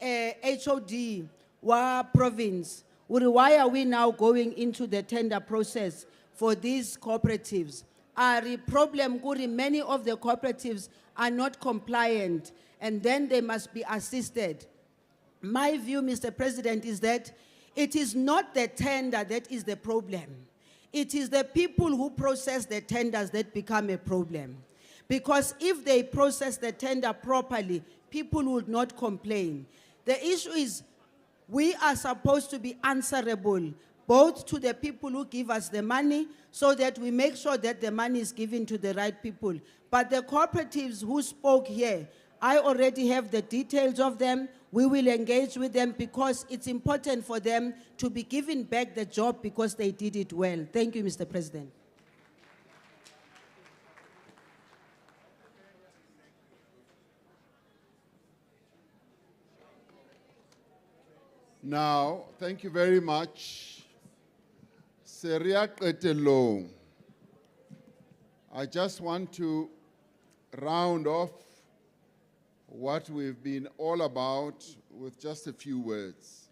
HOD wa province. Why are we now going into the tender process for these cooperatives? Our problem, many of the cooperatives are not compliant, and then they must be assisted. My view, Mr. President, is that it is not the tender that is the problem. It is the people who process the tenders that become a problem. Because if they process the tender properly, people would not complain. The issue is we are supposed to be answerable both to the people who give us the money, so that we make sure that the money is given to the right people. But the cooperatives who spoke here, I already have the details of them. We will engage with them because it's important for them to be given back the job because they did it well. Thank you, Mr. President. Now, thank you very much. Seria Qetelong. I just want to round off what we've been all about with just a few words.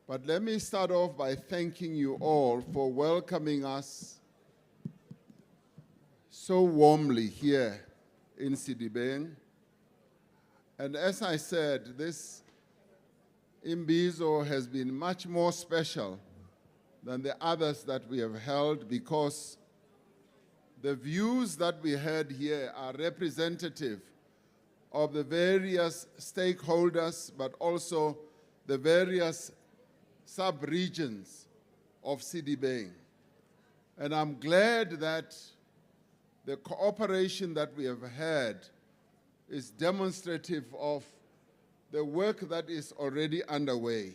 But let me start off by thanking you all for welcoming us so warmly here in Sedibeng. And as I said, this Imbizo has been much more special than the others that we have held because the views that we heard here are representative of the various stakeholders, but also the various sub-regions of Sedibeng. And I'm glad that the cooperation that we have had is demonstrative of the work that is already underway.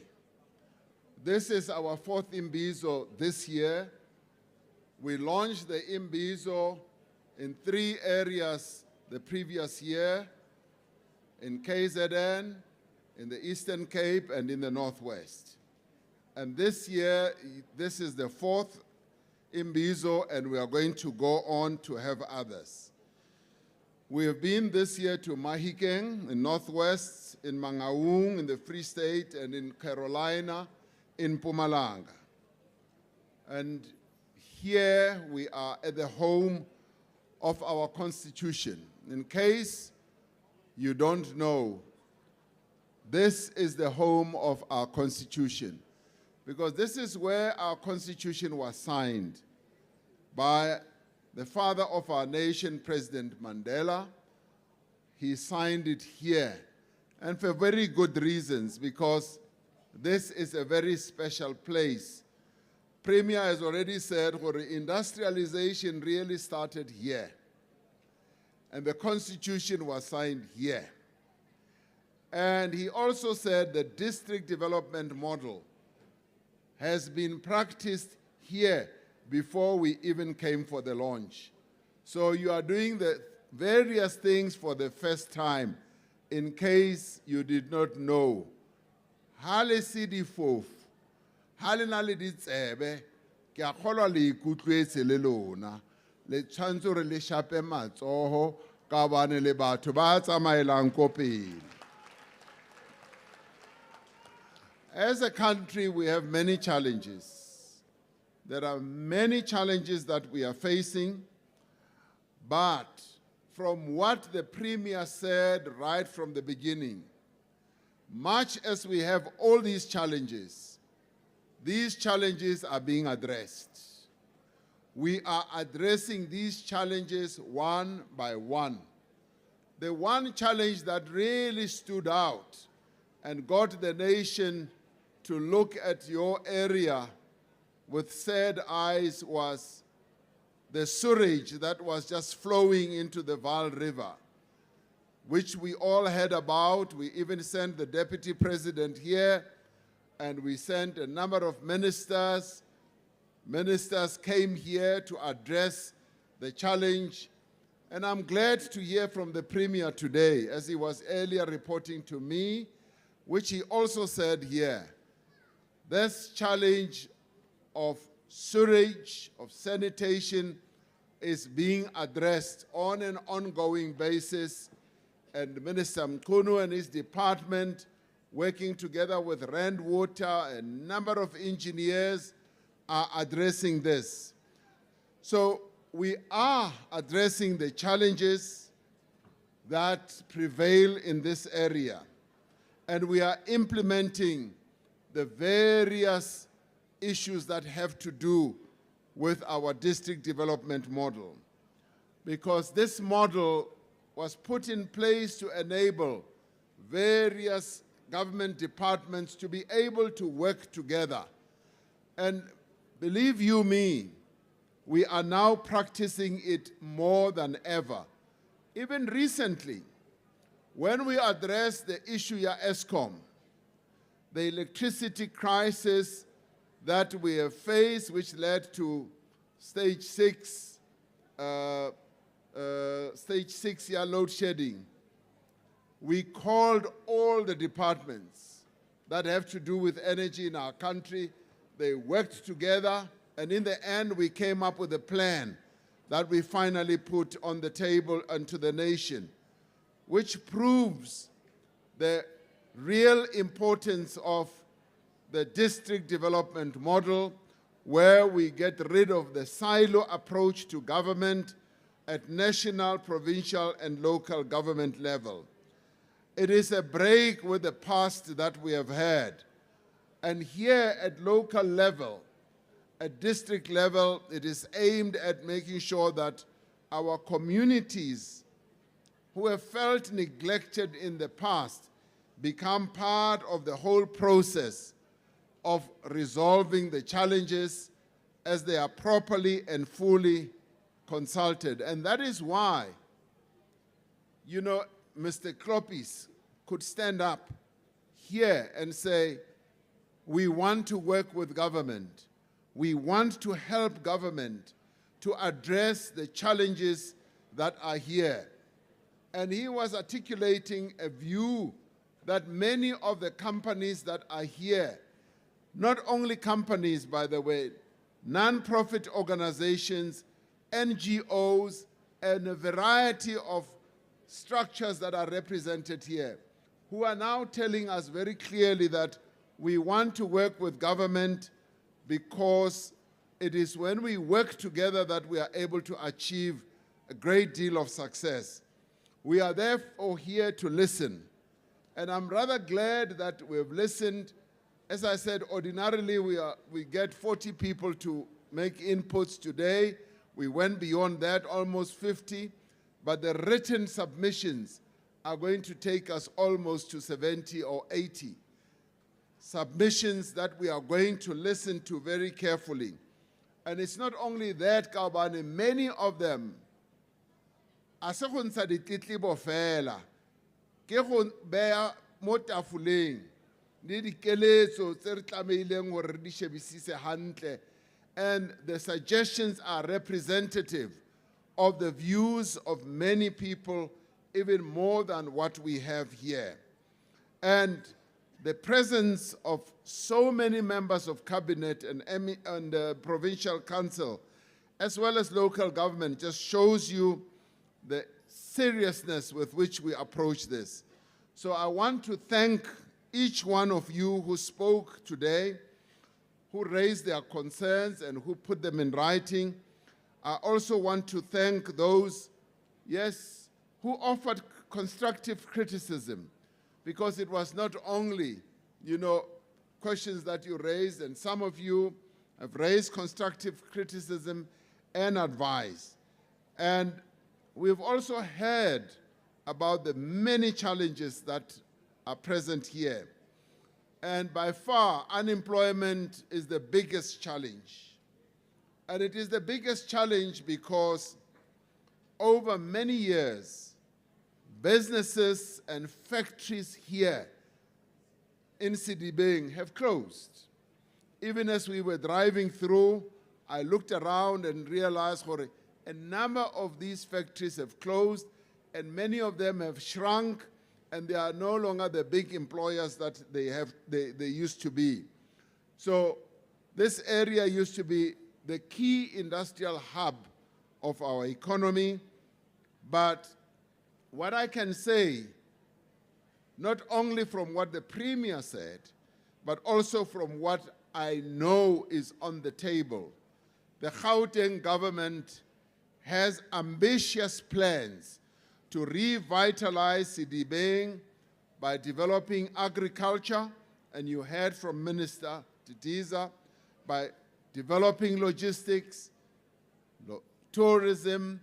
This is our fourth Imbizo this year. We launched the Imbizo in 3 areas the previous year, in KZN, in the Eastern Cape, and in the Northwest. And this year, this is the 4th Imbizo, and we are going to go on to have others. We have been this year to Mahikeng in Northwest, in Mangaung in the Free State, and in Carolina in Mpumalanga. And here we are at the home of our Constitution. In case you don't know, this is the home of our Constitution, because this is where our Constitution was signed by the father of our nation, President Mandela. He signed it here, and for very good reasons, because this is a very special place. Premier has already said where industrialization really started here, and the Constitution was signed here. And he also said the district development model has been practiced here before we even came for the launch. So you are doing the various things for the first time, in case you did not know. Hale CD4, hale na le ditsebe, ke a kgolwa le ikutlwetse le lona, le tshwantse hore le shape matsoho ka bane le batho ba tsamaelang ko pele. As a country, we have many challenges. There are many challenges that we are facing, but from what the Premier said right from the beginning, much as we have all these challenges are being addressed. We are addressing these challenges one by one. The one challenge that really stood out and got the nation to look at your area with sad eyes was the sewage that was just flowing into the Vaal River, which we all heard about. We even sent the Deputy President here, and we sent a number of ministers. Ministers came here to address the challenge, and I'm glad to hear from the Premier today, as he was earlier reporting to me, which he also said here. This challenge of sewage, of sanitation, is being addressed on an ongoing basis, and Minister Mkunu and his department, working together with Rand Water, a number of engineers, are addressing this. So we are addressing the challenges that prevail in this area, and we are implementing the various issues that have to do with our district development model, because this model was put in place to enable various government departments to be able to work together And believe you me, we are now practicing it more than ever. Even recently, when we addressed the issue ya Eskom, the electricity crisis that we have faced, which led to stage 6 ya load shedding, we called all the departments that have to do with energy in our country. They worked together, and in the end, we came up with a plan that we finally put on the table and to the nation, which proves the real importance of the district development model, where we get rid of the silo approach to government at national, provincial, and local government level. It is a break with the past that we have had. And here at local level, at district level, it is aimed at making sure that our communities who have felt neglected in the past become part of the whole process of resolving the challenges as they are properly and fully consulted. And that is why, you know, Mr. Klopis could stand up here and say, we want to work with government. We want to help government to address the challenges that are here. And he was articulating a view that many of the companies that are here, not only companies, by the way, non-profit organizations, NGOs, and a variety of structures that are represented here, who are now telling us very clearly that we want to work with government because it is when we work together that we are able to achieve a great deal of success. We are therefore here to listen. And I'm rather glad that we've listened. As I said, ordinarily we get 40 people to make inputs today. We went beyond that, almost 50. But the written submissions are going to take us almost to 70 or 80 submissions that we are going to listen to very carefully. And it's not only that, Kaubane, many of them, ase go ntsha ditletlebo fela, ke go beya mo tafoleng le dikeletso tse re tlameileng gore re di shebisise hantle. And the suggestions are representative of the views of many people, even more than what we have here. And the presence of so many members of cabinet and provincial council, as well as local government, just shows you the seriousness with which we approach this. So I want to thank each one of you who spoke today, who raised their concerns and who put them in writing. I also want to thank those, yes, who offered constructive criticism, because it was not only, you know, questions that you raised, and some of you have raised constructive criticism and advice. And we've also heard about the many challenges that are present here. And by far, unemployment is the biggest challenge. And it is the biggest challenge because over many years, businesses and factories here in Sedibeng have closed. Even as we were driving through, I looked around and realized that a number of these factories have closed, and many of them have shrunk, and they are no longer the big employers that they used to be. So this area used to be the key industrial hub of our economy. But what I can say, not only from what the Premier said, but also from what I know is on the table, the Gauteng government has ambitious plans to revitalize Sedibeng by developing agriculture, and you heard from Minister Titiza, by developing logistics, tourism,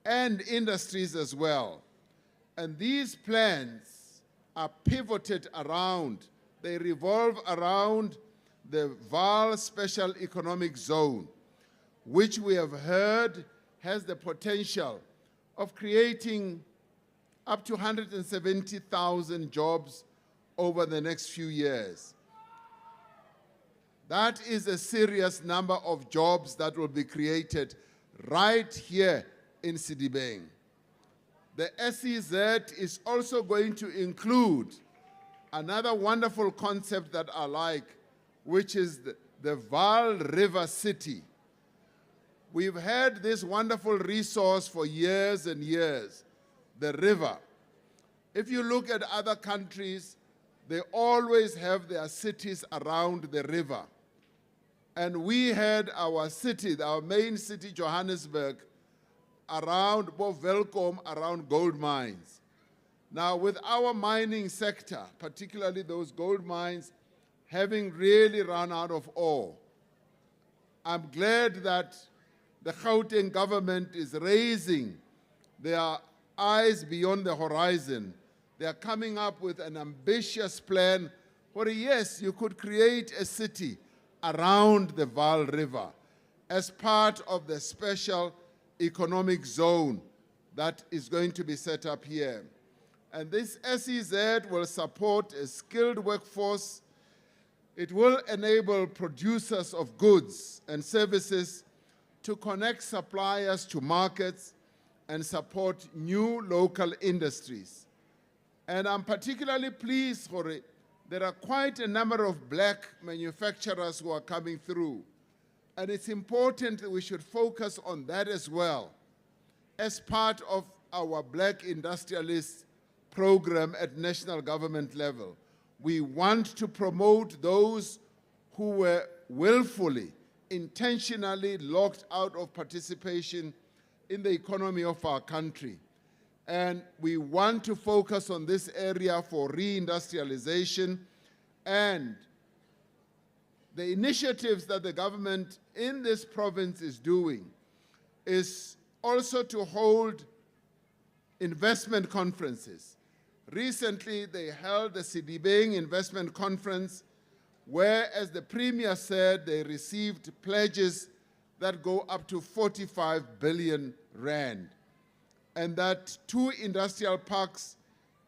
and industries as well. And these plans are pivoted around, they revolve around the Vaal Special Economic Zone, which we have heard has the potential of creating up to 170,000 jobs over the next few years. That is a serious number of jobs that will be created right here in Sedibeng. The SEZ is also going to include another wonderful concept that I like, which is the Vaal River City. We've had this wonderful resource for years and years, the river. If you look at other countries, they always have their cities around the river. And we had our city, our main city, Johannesburg, around Bovelkom, around gold mines. Now, with our mining sector, particularly those gold mines, having really run out of ore, I'm glad that the Gauteng government is raising their eyes beyond the horizon. They are coming up with an ambitious plan where, yes, you could create a city around the Vaal River as part of the special economic zone that is going to be set up here. And this SEZ will support a skilled workforce. It will enable producers of goods and services to connect suppliers to markets and support new local industries. And I'm particularly pleased for it. There are quite a number of black manufacturers who are coming through. And it's important that we should focus on that as well as part of our black industrialist program at national government level. We want to promote those who were willfully, intentionally locked out of participation in the economy of our country. And we want to focus on this area for reindustrialization, and the initiatives that the government in this province is doing is also to hold investment conferences. Recently, they held the Sedibeng Investment Conference, where, as the Premier said, they received pledges that go up to 45 billion rand. And that 2 industrial parks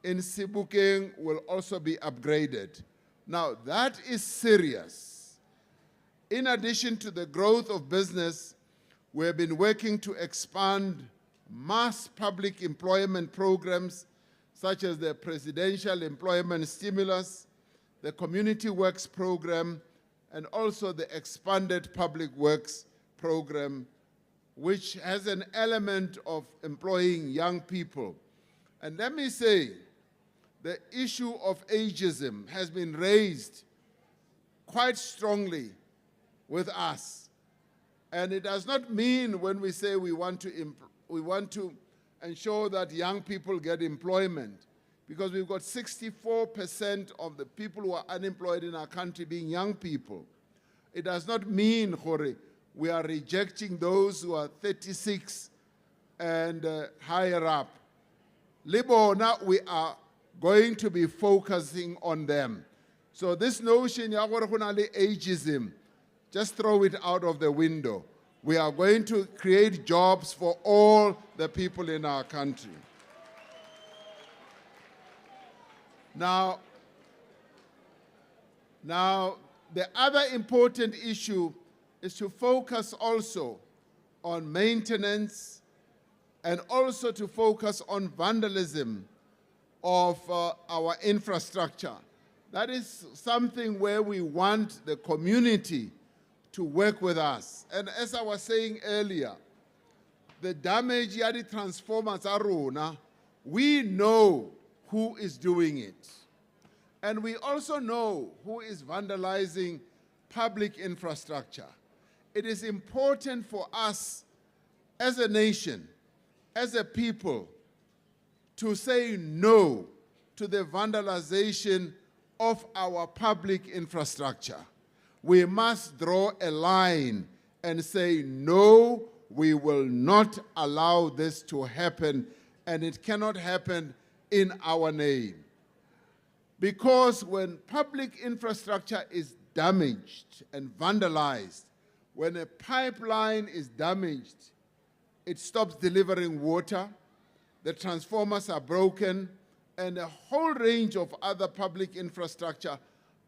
in Sebokeng will also be upgraded. Now, that is serious. In addition to the growth of business, we have been working to expand mass public employment programs such as the Presidential Employment Stimulus, the Community Works Program, and also the Expanded Public Works Program, which has an element of employing young people. And let me say, the issue of ageism has been raised quite strongly with us. And it does not mean when we say we want to ensure that young people get employment, because we've got 64% of the people who are unemployed in our country being young people. It does not mean, Jorge, we are rejecting those who are 36 and higher up. Libona, we are going to be focusing on them. So this notion of ageism, just throw it out of the window. We are going to create jobs for all the people in our country. Now, the other important issue is to focus also on maintenance and also to focus on vandalism of our infrastructure. That is something where we want the community to work with us. And as I was saying earlier, the damage ya di transformers a rona, we know who is doing it. And we also know who is vandalizing public infrastructure. It is important for us as a nation, as a people, to say no to the vandalization of our public infrastructure. We must draw a line and say, no, we will not allow this to happen, and it cannot happen in our name. Because when public infrastructure is damaged and vandalized. When a pipeline is damaged, it stops delivering water, the transformers are broken, and a whole range of other public infrastructure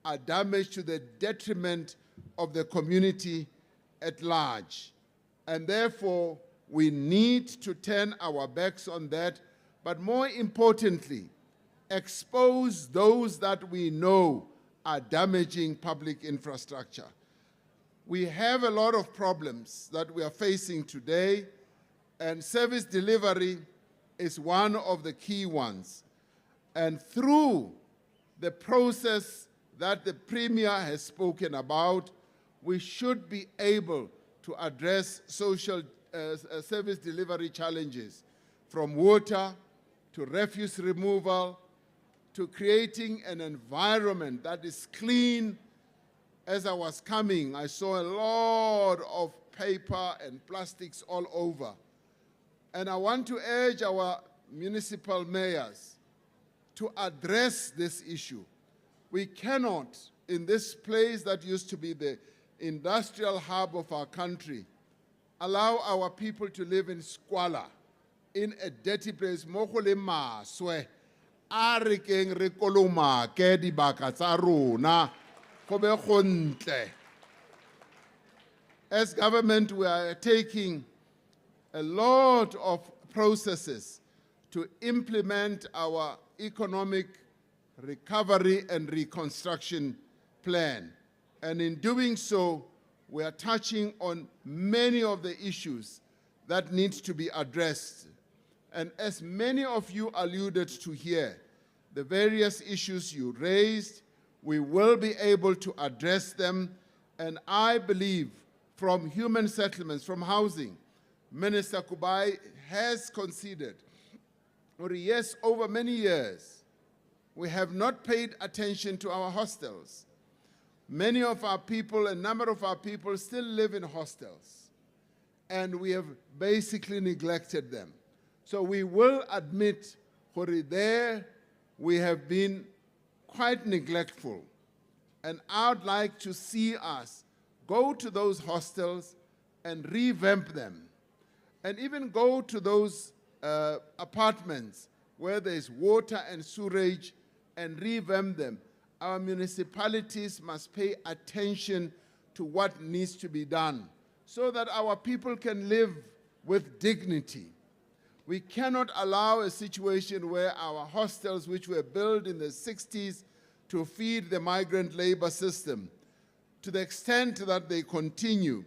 are damaged to the detriment of the community at large. And therefore, we need to turn our backs on that, but more importantly, expose those that we know are damaging public infrastructure. We have a lot of problems that we are facing today, and service delivery is one of the key ones. And through the process that the Premier has spoken about, we should be able to address social service delivery challenges, from water to refuse removal to creating an environment that is clean. As I was coming, I saw a lot of paper and plastics all over. And I want to urge our municipal mayors to address this issue. We cannot, in this place that used to be the industrial hub of our country, allow our people to live in squalor, in a dirty place. As government, we are taking a lot of processes to implement our economic recovery and reconstruction plan. And in doing so, we are touching on many of the issues that need to be addressed. And as many of you alluded to here, the various issues you raised, we will be able to address them. And I believe from human settlements, from housing, Minister Kubai has conceded, or yes, over many years, we have not paid attention to our hostels. Many of our people, a number of our people still live in hostels, and we have basically neglected them. So we will admit, there we have been quite neglectful. And I'd like to see us go to those hostels and revamp them. And even go to those apartments where there's water and sewerage and revamp them. Our municipalities must pay attention to what needs to be done so that our people can live with dignity. We cannot allow a situation where our hostels, which were built in the 60s to feed the migrant labor system, to the extent that they continue,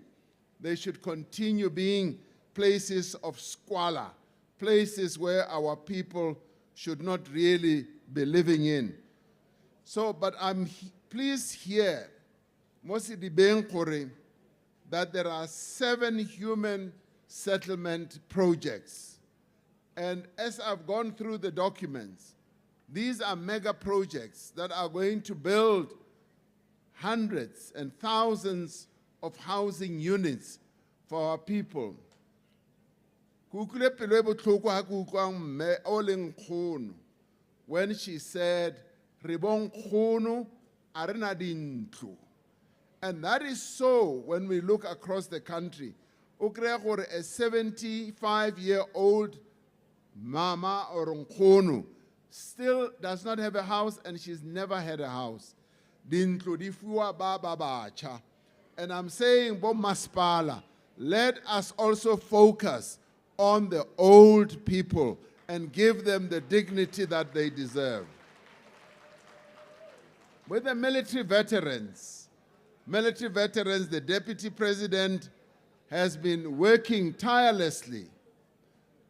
they should continue being places of squalor, places where our people should not really be living in. So, but I'm pleased here, Sedibeng, that there are 7 human settlement projects. And as I've gone through the documents, these are mega projects that are going to build hundreds and thousands of housing units for our people. When she said, "Ribong khono arena dintlo." And that is so when we look across the country. A 75-year-old mama or nkhono still does not have a house, and she's never had a house. Dintlo di fuwa ba bacha. And I'm saying, Bo Maspala, let us also focus on the old people and give them the dignity that they deserve. With the military veterans, the Deputy President has been working tirelessly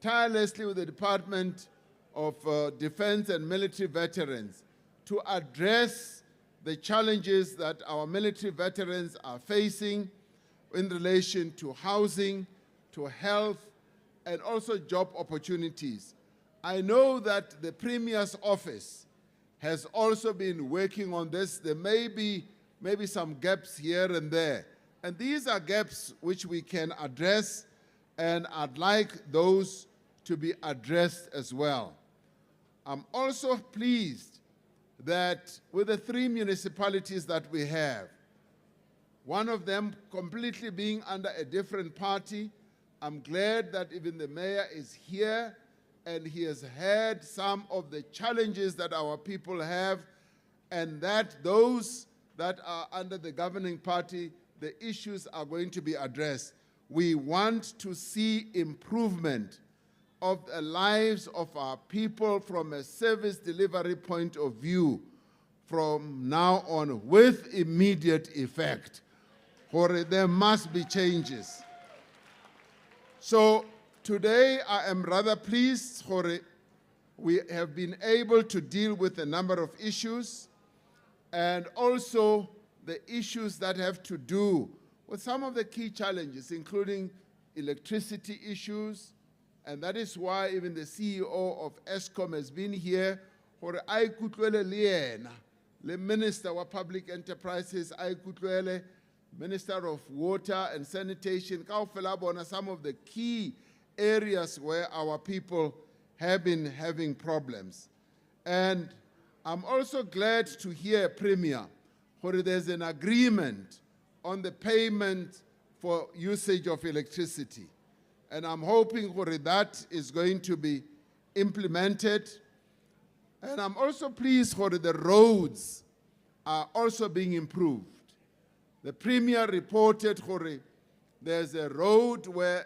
with the Department of Defense and Military Veterans to address the challenges that our military veterans are facing in relation to housing, to health, and also job opportunities. I know that the Premier's office has also been working on this. There may be some gaps here and there. And these are gaps which we can address, and I'd like those to be addressed as well. I'm also pleased that with the 3 municipalities that we have, one of them completely being under a different party. I'm glad that even the mayor is here and he has heard some of the challenges that our people have, and that those that are under the governing party, the issues are going to be addressed. We want to see improvement of the lives of our people from a service delivery point of view from now on with immediate effect. There must be changes. So today I am rather pleased we have been able to deal with a number of issues, and also the issues that have to do with some of the key challenges, including electricity issues, and that is why even the CEO of Eskom has been here. The Minister of Public Enterprises, Minister of Water and Sanitation, some of the key areas where our people have been having problems. And I'm also glad to hear, Premier, there's an agreement on the payment for usage of electricity. And I'm hoping that is going to be implemented. And I'm also pleased the roads are also being improved. The Premier reported there's a road where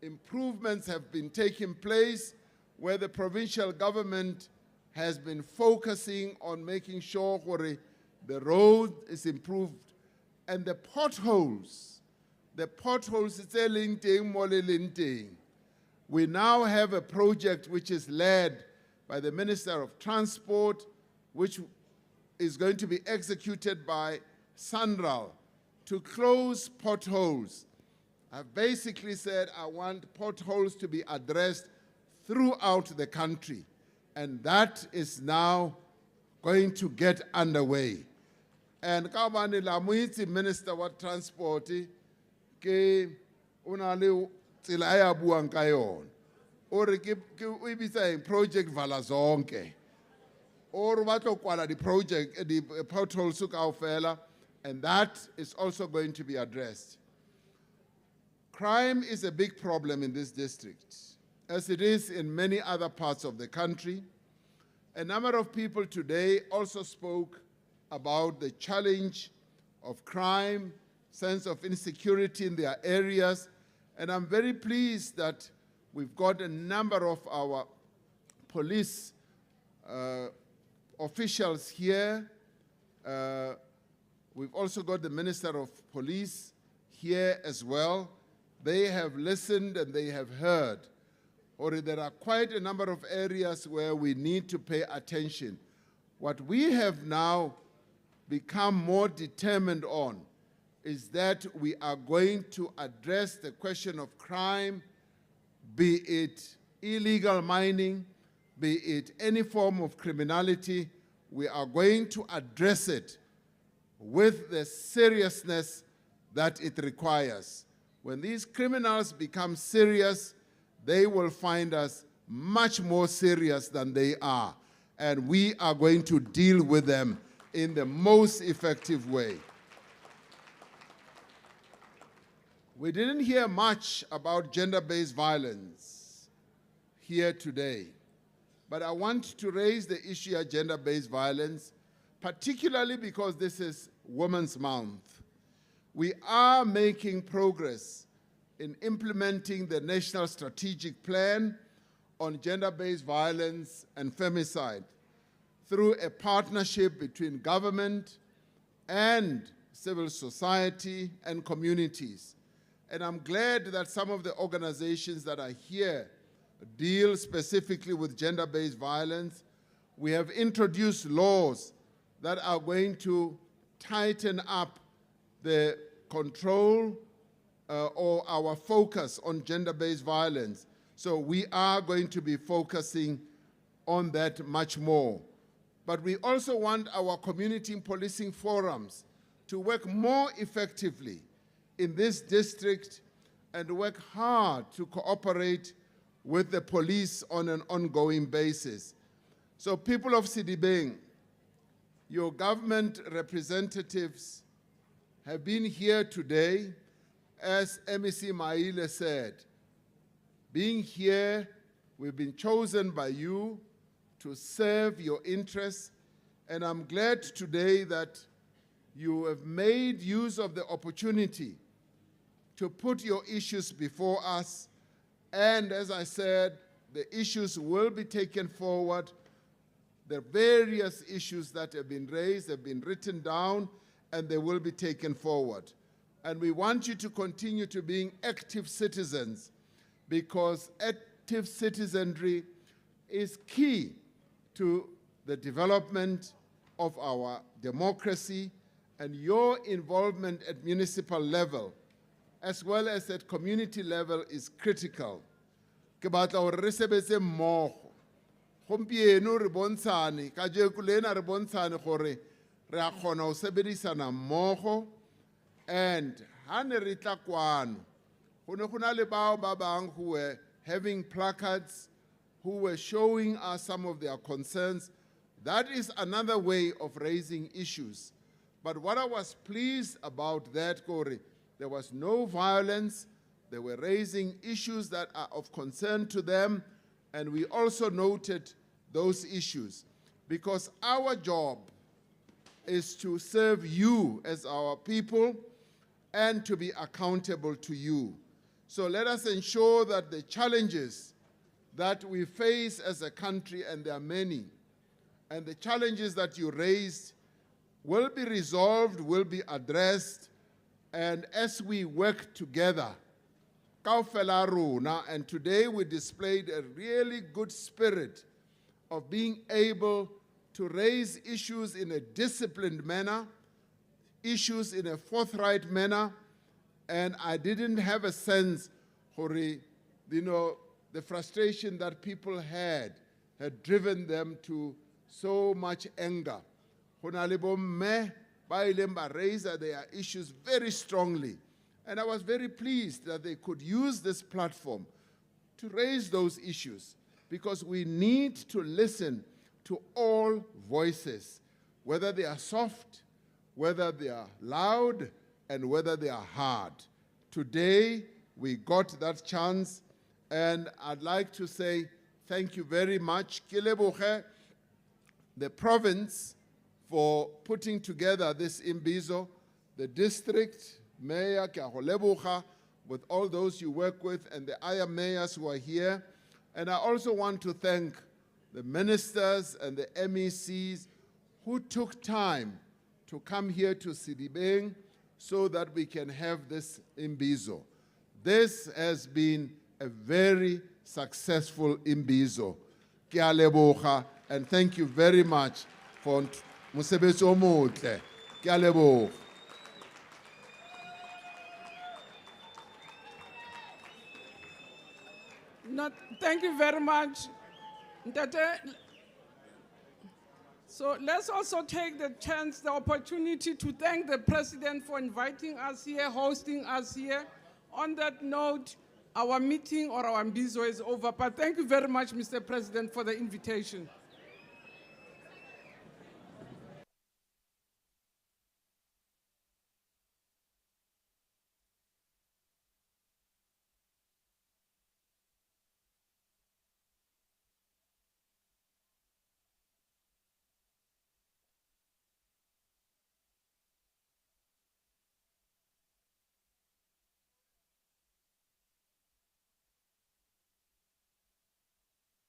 improvements have been taking place, where the provincial government has been focusing on making sure the road is improved. And the potholes, it's a linting, mole linting. We now have a project which is led by the Minister of Transport, which is going to be executed by Sandral to close potholes. I've basically said I want potholes to be addressed throughout the country, and that is now going to get underway. And Kabani Lamuiti, Minister of Transport, ke unale tsela ya buang ka yona. Or we be saying project Vaal zonke. Or batlo kwala the project the potholes kaofela, and that is also going to be addressed. Crime is a big problem in this district, as it is in many other parts of the country. A number of people today also spoke about the challenge of crime, sense of insecurity in their areas, and I'm very pleased that we've got a number of our police officials here. We've also got the Minister of Police here as well. They have listened and they have heard. There are quite a number of areas where we need to pay attention. What we have now become more determined on is that we are going to address the question of crime, be it illegal mining, be it any form of criminality. We are going to address it with the seriousness that it requires. When these criminals become serious, they will find us much more serious than they are, and we are going to deal with them in the most effective way. We didn't hear much about gender-based violence here today, but I want to raise the issue of gender-based violence, particularly because this is Women's Month. We are making progress in implementing the National Strategic Plan on gender-based violence and femicide through a partnership between government and civil society and communities. And I'm glad that some of the organizations that are here deal specifically with gender-based violence. We have introduced laws that are going to tighten up the control or our focus on gender-based violence. So we are going to be focusing on that much more. But we also want our community policing forums to work more effectively in this district and work hard to cooperate with the police on an ongoing basis. So people of Sedibeng, your government representatives have been here today, as MEC Maile said, being here, we've been chosen by you to serve your interests, and I'm glad today that you have made use of the opportunity to put your issues before us, and as I said, the issues will be taken forward. The various issues that have been raised have been written down, and they will be taken forward. And we want you to continue to being active citizens, because active citizenry is key to the development of our democracy, and your involvement at municipal level, as well as at community level, is critical. Ke batla hore re sebetse mmogo. Gompieno re bontshane, kajeko lena re bontshane gore re a kgona ho sebedisana mmogo, and ha ne re tla kwano, go ne go na le bao ba bang who were having placards, who were showing us some of their concerns. That is another way of raising issues. But what I was pleased about that, Corey, there was no violence. They were raising issues that are of concern to them, and we also noted those issues, because our job is to serve you as our people and to be accountable to you. So let us ensure that the challenges that we face as a country, and there are many, and the challenges that you raised will be resolved, will be addressed, and as we work together, kaofela rona, and today we displayed a really good spirit of being able to raise issues in a disciplined manner, issues in a forthright manner, and I didn't have a sense, Hori, the frustration that people had driven them to so much anger. Honalebo raised their issues very strongly, and I was very pleased that they could use this platform to raise those issues, because we need to listen to all voices, whether they are soft, whether they are loud, and whether they are hard. Today, we got that chance, and I'd like to say thank you very much, Kileboge, the province, for putting together this Imbizo, the district, Mayor Kiaholeboga, with all those you work with, and the other mayors who are here. And I also want to thank the ministers and the MECs who took time to come here to Sedibeng so that we can have this Imbizo. This has been a very successful Imbizo. Ke a leboga, and thank you very much for mosebetsi o motle. Ke a leboga. No, thank you very much. Ntate. So let's also take the chance, the opportunity to thank the President for inviting us here, hosting us here. On that note, our meeting or our Imbizo is over, but thank you very much, Mr. President, for the invitation.